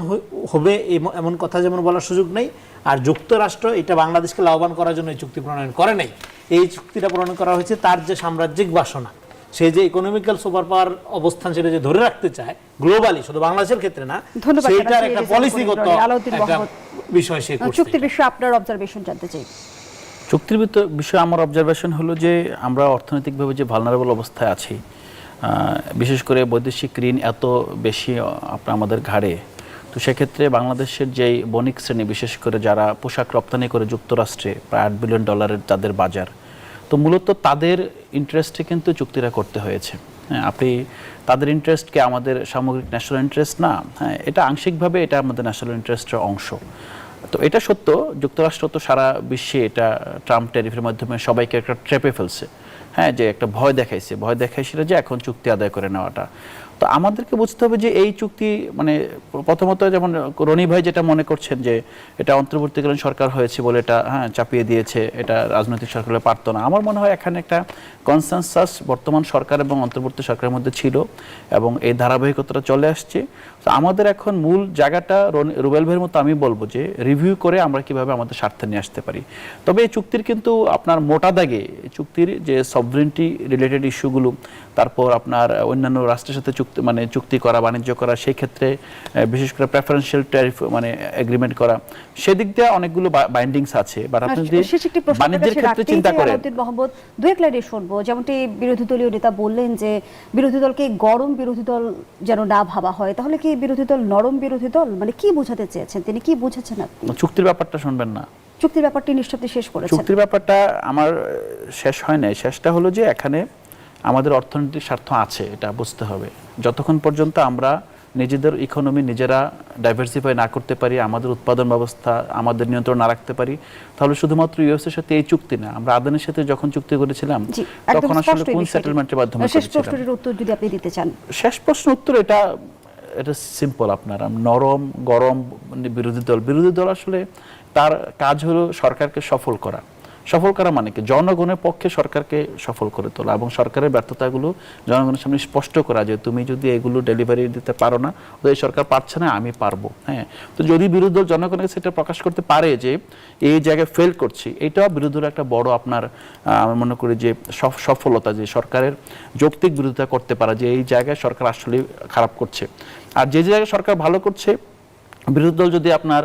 হবে এমন কথা যেমন বলার সুযোগ নেই। আর যুক্তরাষ্ট্র এটা বাংলাদেশকে লাভবান করার জন্য এই চুক্তি প্রণয়ন করে নাই। এই চুক্তিটা প্রণয়ন করা হয়েছে তার যে সাম্রাজ্যিক বাসনা, সে যে ইকোনমিক্যাল সুপার পাওয়ার অবস্থান সেটা যে ধরে রাখতে চায় গ্লোবালি, শুধু বাংলাদেশের ক্ষেত্রে না, সেইটার একটা পলিসিগত একটা বিষয় সে করছে। চুক্তির বিষয়ে আপনার অবজারভেশন জানতে চাই। চুক্তির বিষয়ে আমার অবজারভেশন হলো যে আমরা অর্থনৈতিকভাবে যে ভালনারেবল অবস্থায় আছি, বিশেষ করে বৈদেশিক ঋণ এত বেশি আপনার আমাদের ঘাড়ে, তো সেক্ষেত্রে বাংলাদেশের যেই বণিক শ্রেণী, বিশেষ করে যারা পোশাক রপ্তানি করে যুক্তরাষ্ট্রে প্রায় $8 বিলিয়ন তাদের বাজার, তো মূলত তাদের ইন্টারেস্টে কিন্তু চুক্তিটা করতে হয়েছে। হ্যাঁ, আপনি তাদের ইন্টারেস্টকে আমাদের সামগ্রিক ন্যাশনাল ইন্টারেস্ট না, হ্যাঁ, এটা আংশিকভাবে এটা আমাদের ন্যাশনাল ইন্টারেস্টের অংশ। তো এটা সত্য, যুক্তরাষ্ট্র তো সারা বিশ্বে এটা ট্রাম্প ট্যারিফের মাধ্যমে সবাইকে একটা ট্র্যাপে ফেলছে, হ্যাঁ, যে একটা ভয় দেখাইছিল যে এখন চুক্তি আদায় করে নেওয়াটা। তো আমাদেরকে বুঝতে হবে যে এই চুক্তি মানে প্রথমত যেমন রনি ভাই যেটা মনে করছেন যে এটা অন্তর্বর্তীকালীন সরকার হয়েছে বলে এটা চাপিয়ে দিয়েছে, এটা রাজনৈতিক সরকারে পারতো না। আমার মনে হয় এখানে একটা কনসেনসাস বর্তমান সরকার এবং অন্তর্বর্তী সরকারের মধ্যে ছিল এবং এই ধারাবাহিকতাটা চলে আসছে। তো আমাদের এখন মূল জায়গাটা রুবেল ভাইয়ের মতো আমি বলবো যে রিভিউ করে আমরা কিভাবে আমাদের স্বার্থে নিয়ে আসতে পারি। তবে এই চুক্তির কিন্তু আপনার মোটা দাগে চুক্তির যে সভরেন্টি রিলেটেড ইস্যুগুলো, তারপর আপনার অন্যান্য রাষ্ট্রের সাথে চুক্তি করা, বাণিজ্য করা, সেই ক্ষেত্রে বিশেষ করে প্রেফারেন্সিয়াল ট্যারিফ মানে এগ্রিমেন্ট করা, সেদিক দিয়ে অনেকগুলো বাইন্ডিংস আছে। বাট আপনি যদি বাণিজ্যের ক্ষেত্রে চিন্তা করেন, মোহাম্মদ দু এক লাইনে শুনবো, যেমনটি বিরোধী দলীয় নেতা বললেন যে বিরোধী দলকে গরম বিরোধী দল যেন না ভাবা হয়, তাহলে কি বিরোধী দল নরম বিরোধী দল, মানে কি বোঝাতে চেয়েছেন তিনি, কি বুঝেছেন আপনি? চুক্তির ব্যাপারটা শুনবেন না, চুক্তির ব্যাপারটি নিশ্চয়ই শেষ করেছেন। চুক্তির ব্যাপারটা আমার শেষ হয় নাই, শেষটা হলো যে এখানে আমাদের অর্থনৈতিক স্বার্থ আছে, এটা বুঝতে হবে। যতক্ষণ পর্যন্ত আমরা নিজেদের ইকোনমি নিজেরা ডাইভার্সিফাই না করতে পারি, আমাদের উৎপাদন ব্যবস্থা আমাদের নিয়ন্ত্রণ না রাখতে পারি, তাহলে শুধুমাত্র ইউএস এর সাথে এই চুক্তি না, আমরা আদানের সাথে যখন চুক্তি করেছিলাম তখন আসলে কোন সেটেলমেন্টের মাধ্যমে করেছিলাম? শেষ প্রশ্নের উত্তর যদি আপনি দিতে চান। শেষ প্রশ্নের উত্তর এটা সিম্পল। আপনার নরম গরম বিরোধী দল আসলে তার কাজ হলো সরকারকে সফল করা মানে কি জনগণের পক্ষে সরকারকে সফল করে তোলা এবং সরকারের ব্যর্থতাগুলো জনগণের সামনে স্পষ্ট করা, যে তুমি যদি এগুলো ডেলিভারি দিতে পারো না, তো এই সরকার পারছে না, আমি পারবো। হ্যাঁ, তো যদি বিরোধী দল জনগণের সেটা প্রকাশ করতে পারে যে এই জায়গায় ফেল করছি, এটাও বিরোধী দলের একটা বড় আপনার আমি মনে করি যে সফলতা, যে সরকারের যৌক্তিক বিরোধিতা করতে পারা, যে এই জায়গায় সরকার আসলে খারাপ করছে। আর যে জায়গায় সরকার ভালো করছে, বিরোধী দল যদি আপনার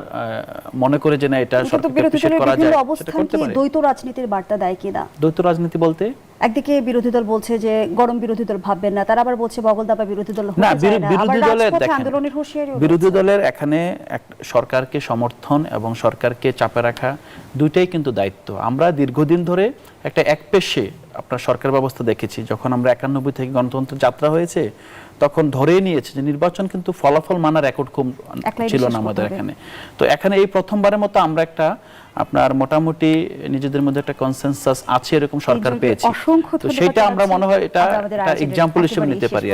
মনে করে যে না এটা সরকারকে অ্যাপ্রিশিয়েট করা যায়, সেটা করতে পারে। দ্বৈত রাজনীতির বার্তা দেয় কিনা? দ্বৈত রাজনীতি বলতে একদিকে বিরোধী দল বলছে যে গরম বিরোধী দল ভাববেন না, তারা আবার বলছে বগলদাবা বিরোধী দল না। বিরোধী দলের এখানে সরকারকে সমর্থন এবং সরকারকে চাপে রাখা দুইটাই কিন্তু দায়িত্ব। আমরা দীর্ঘদিন ধরে একটা একপেশে আপনার সরকার ব্যবস্থা দেখেছি। যখন আমরা 91 থেকে গণতন্ত্র যাত্রা হয়েছে তখন ধরে নিয়েছে যে নির্বাচন কিন্তু ফলাফল মানার রেকর্ড কম ছিল না আমাদের এখানে। তো এখানে এই প্রথমবারের মতো আমরা একটা আপনার মোটামুটি নিজেদের মধ্যে একটা কনসেনসাস আছে এরকম সরকার পেয়েছি। তো সেটা আমরা মনে হয় এটা এক্সাম্পল হিসেবে নিতে পারি।